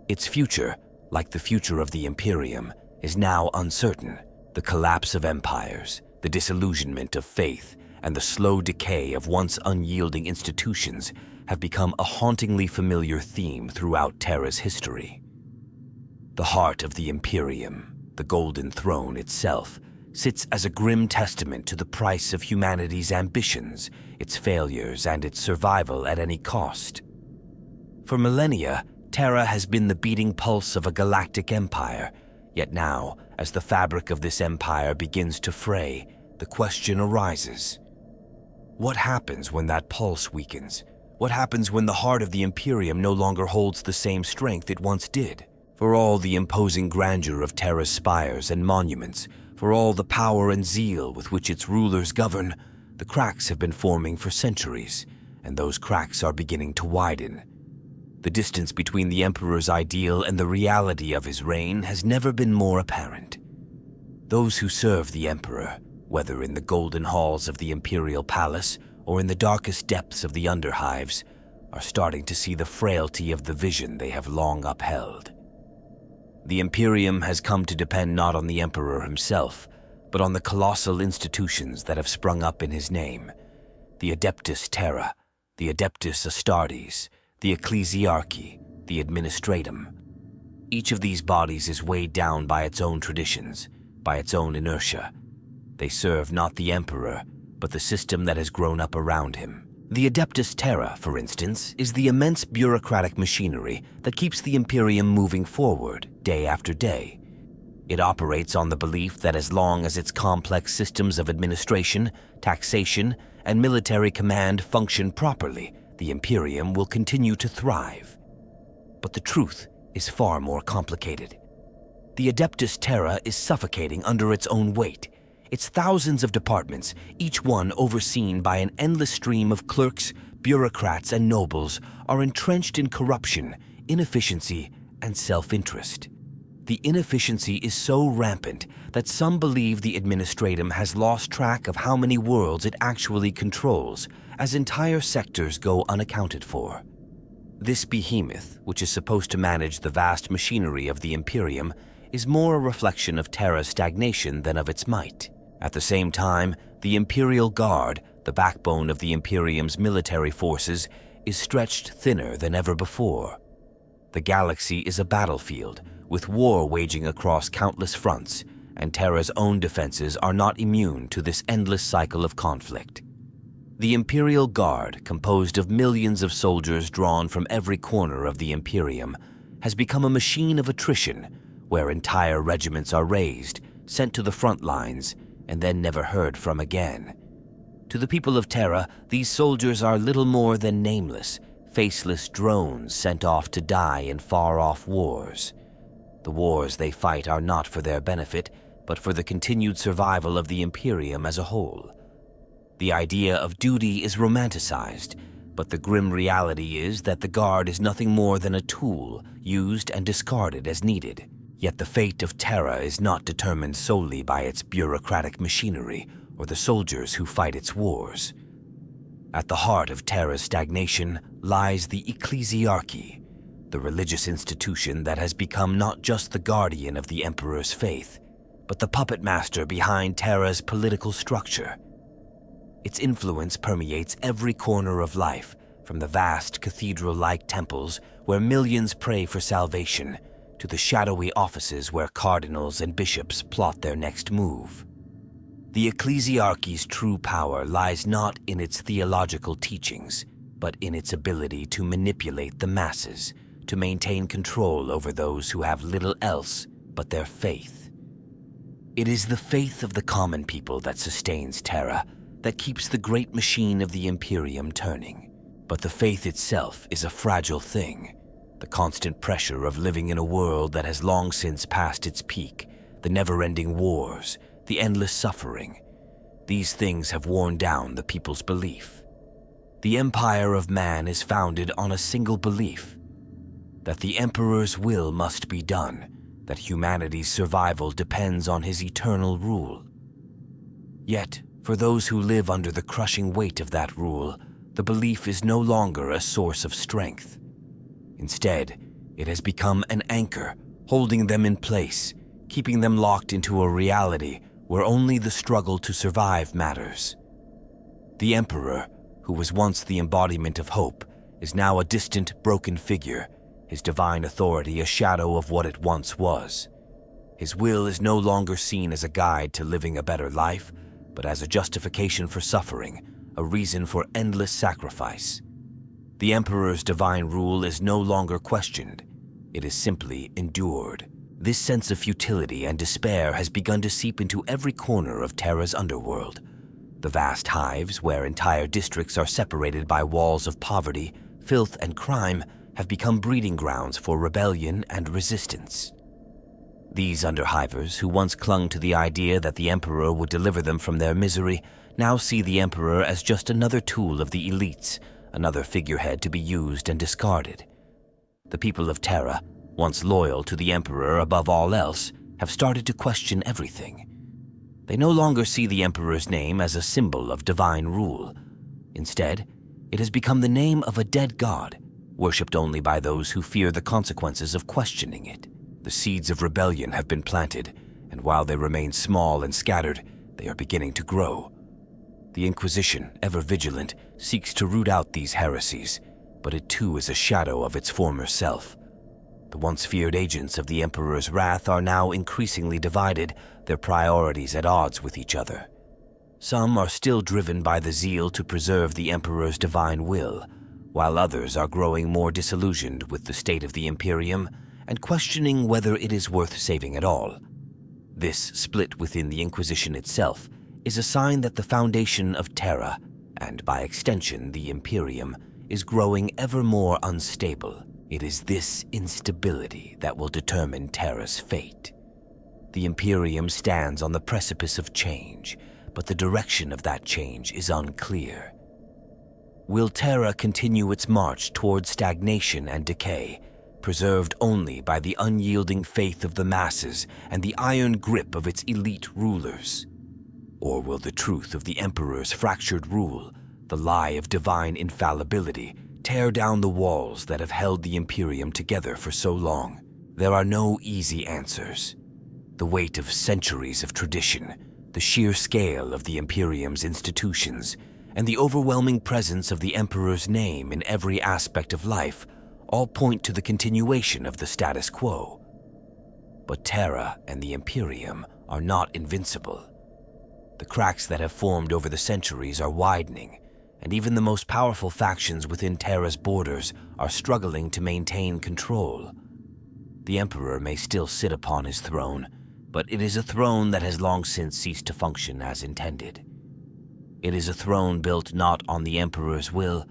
Its future, like the future of the Imperium, is now uncertain. The collapse of empires, the disillusionment of faith, and the slow decay of once unyielding institutions have become a hauntingly familiar theme throughout Terra's history. The heart of the Imperium, the Golden Throne itself, sits as a grim testament to the price of humanity's ambitions, its failures, and its survival at any cost. For millennia, Terra has been the beating pulse of a galactic empire, yet now, as the fabric of this empire begins to fray, the question arises: what happens when that pulse weakens? What happens when the heart of the Imperium no longer holds the same strength it once did? For all the imposing grandeur of Terra's spires and monuments, for all the power and zeal with which its rulers govern, the cracks have been forming for centuries, and those cracks are beginning to widen. The distance between the Emperor's ideal and the reality of his reign has never been more apparent. Those who serve the Emperor, whether in the golden halls of the Imperial Palace or in the darkest depths of the Underhives, are starting to see the frailty of the vision they have long upheld. The Imperium has come to depend not on the Emperor himself, but on the colossal institutions that have sprung up in his name: the Adeptus Terra, the Adeptus Astartes, the Ecclesiarchy, the Administratum. Each of these bodies is weighed down by its own traditions, by its own inertia. They serve not the Emperor, but the system that has grown up around him. The Adeptus Terra, for instance, is the immense bureaucratic machinery that keeps the Imperium moving forward day after day. It operates on the belief that as long as its complex systems of administration, taxation, and military command function properly, the Imperium will continue to thrive. But the truth is far more complicated. The Adeptus Terra is suffocating under its own weight. Its thousands of departments, each one overseen by an endless stream of clerks, bureaucrats, and nobles, are entrenched in corruption, inefficiency, and self-interest. The inefficiency is so rampant that some believe the Administratum has lost track of how many worlds it actually controls, as entire sectors go unaccounted for. This behemoth, which is supposed to manage the vast machinery of the Imperium, is more a reflection of Terra's stagnation than of its might. At the same time, the Imperial Guard, the backbone of the Imperium's military forces, is stretched thinner than ever before. The galaxy is a battlefield, with war waging across countless fronts, and Terra's own defenses are not immune to this endless cycle of conflict. The Imperial Guard, composed of millions of soldiers drawn from every corner of the Imperium, has become a machine of attrition, where entire regiments are raised, sent to the front lines, and then never heard from again. To the people of Terra, these soldiers are little more than nameless, faceless drones sent off to die in far-off wars. The wars they fight are not for their benefit, but for the continued survival of the Imperium as a whole. The idea of duty is romanticized, but the grim reality is that the Guard is nothing more than a tool, used and discarded as needed. Yet the fate of Terra is not determined solely by its bureaucratic machinery or the soldiers who fight its wars. At the heart of Terra's stagnation lies the Ecclesiarchy, the religious institution that has become not just the guardian of the Emperor's faith, but the puppet master behind Terra's political structure. Its influence permeates every corner of life, from the vast cathedral-like temples where millions pray for salvation, to the shadowy offices where cardinals and bishops plot their next move. The Ecclesiarchy's true power lies not in its theological teachings, but in its ability to manipulate the masses, to maintain control over those who have little else but their faith. It is the faith of the common people that sustains Terra, that keeps the great machine of the Imperium turning. But the faith itself is a fragile thing. The constant pressure of living in a world that has long since passed its peak, the never-ending wars, the endless suffering, these things have worn down the people's belief. The empire of man is founded on a single belief: that the Emperor's will must be done, that humanity's survival depends on his eternal rule. Yet, for those who live under the crushing weight of that rule, the belief is no longer a source of strength. Instead, it has become an anchor, holding them in place, keeping them locked into a reality where only the struggle to survive matters. The Emperor, who was once the embodiment of hope, is now a distant, broken figure, his divine authority a shadow of what it once was. His will is no longer seen as a guide to living a better life, but as a justification for suffering, a reason for endless sacrifice. The Emperor's divine rule is no longer questioned. It is simply endured. This sense of futility and despair has begun to seep into every corner of Terra's underworld. The vast hives, where entire districts are separated by walls of poverty, filth, and crime, have become breeding grounds for rebellion and resistance. These underhivers, who once clung to the idea that the Emperor would deliver them from their misery, now see the Emperor as just another tool of the elites, another figurehead to be used and discarded. The people of Terra, once loyal to the Emperor above all else, have started to question everything. They no longer see the Emperor's name as a symbol of divine rule. Instead, it has become the name of a dead god, worshipped only by those who fear the consequences of questioning it. The seeds of rebellion have been planted, and while they remain small and scattered, they are beginning to grow. The Inquisition, ever vigilant, seeks to root out these heresies, but it too is a shadow of its former self. The once feared agents of the Emperor's wrath are now increasingly divided, their priorities at odds with each other. Some are still driven by the zeal to preserve the Emperor's divine will, while others are growing more disillusioned with the state of the Imperium and questioning whether it is worth saving at all. This split within the Inquisition itself is a sign that the foundation of Terra, and by extension the Imperium, is growing ever more unstable. It is this instability that will determine Terra's fate. The Imperium stands on the precipice of change, but the direction of that change is unclear. Will Terra continue its march toward stagnation and decay, preserved only by the unyielding faith of the masses and the iron grip of its elite rulers? Or will the truth of the Emperor's fractured rule, the lie of divine infallibility, tear down the walls that have held the Imperium together for so long? There are no easy answers. The weight of centuries of tradition, the sheer scale of the Imperium's institutions, and the overwhelming presence of the Emperor's name in every aspect of life all point to the continuation of the status quo. But Terra and the Imperium are not invincible. The cracks that have formed over the centuries are widening, and even the most powerful factions within Terra's borders are struggling to maintain control. The Emperor may still sit upon his throne, but it is a throne that has long since ceased to function as intended. It is a throne built not on the Emperor's will,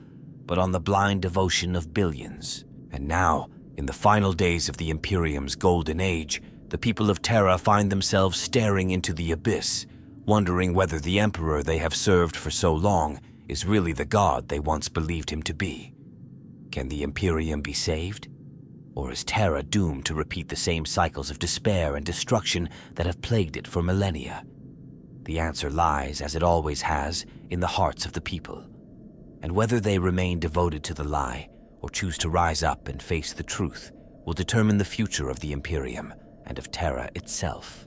but on the blind devotion of billions. And now, in the final days of the Imperium's golden age, the people of Terra find themselves staring into the abyss, wondering whether the Emperor they have served for so long is really the god they once believed him to be. Can the Imperium be saved? Or is Terra doomed to repeat the same cycles of despair and destruction that have plagued it for millennia? The answer lies, as it always has, in the hearts of the people. And whether they remain devoted to the lie or choose to rise up and face the truth will determine the future of the Imperium and of Terra itself.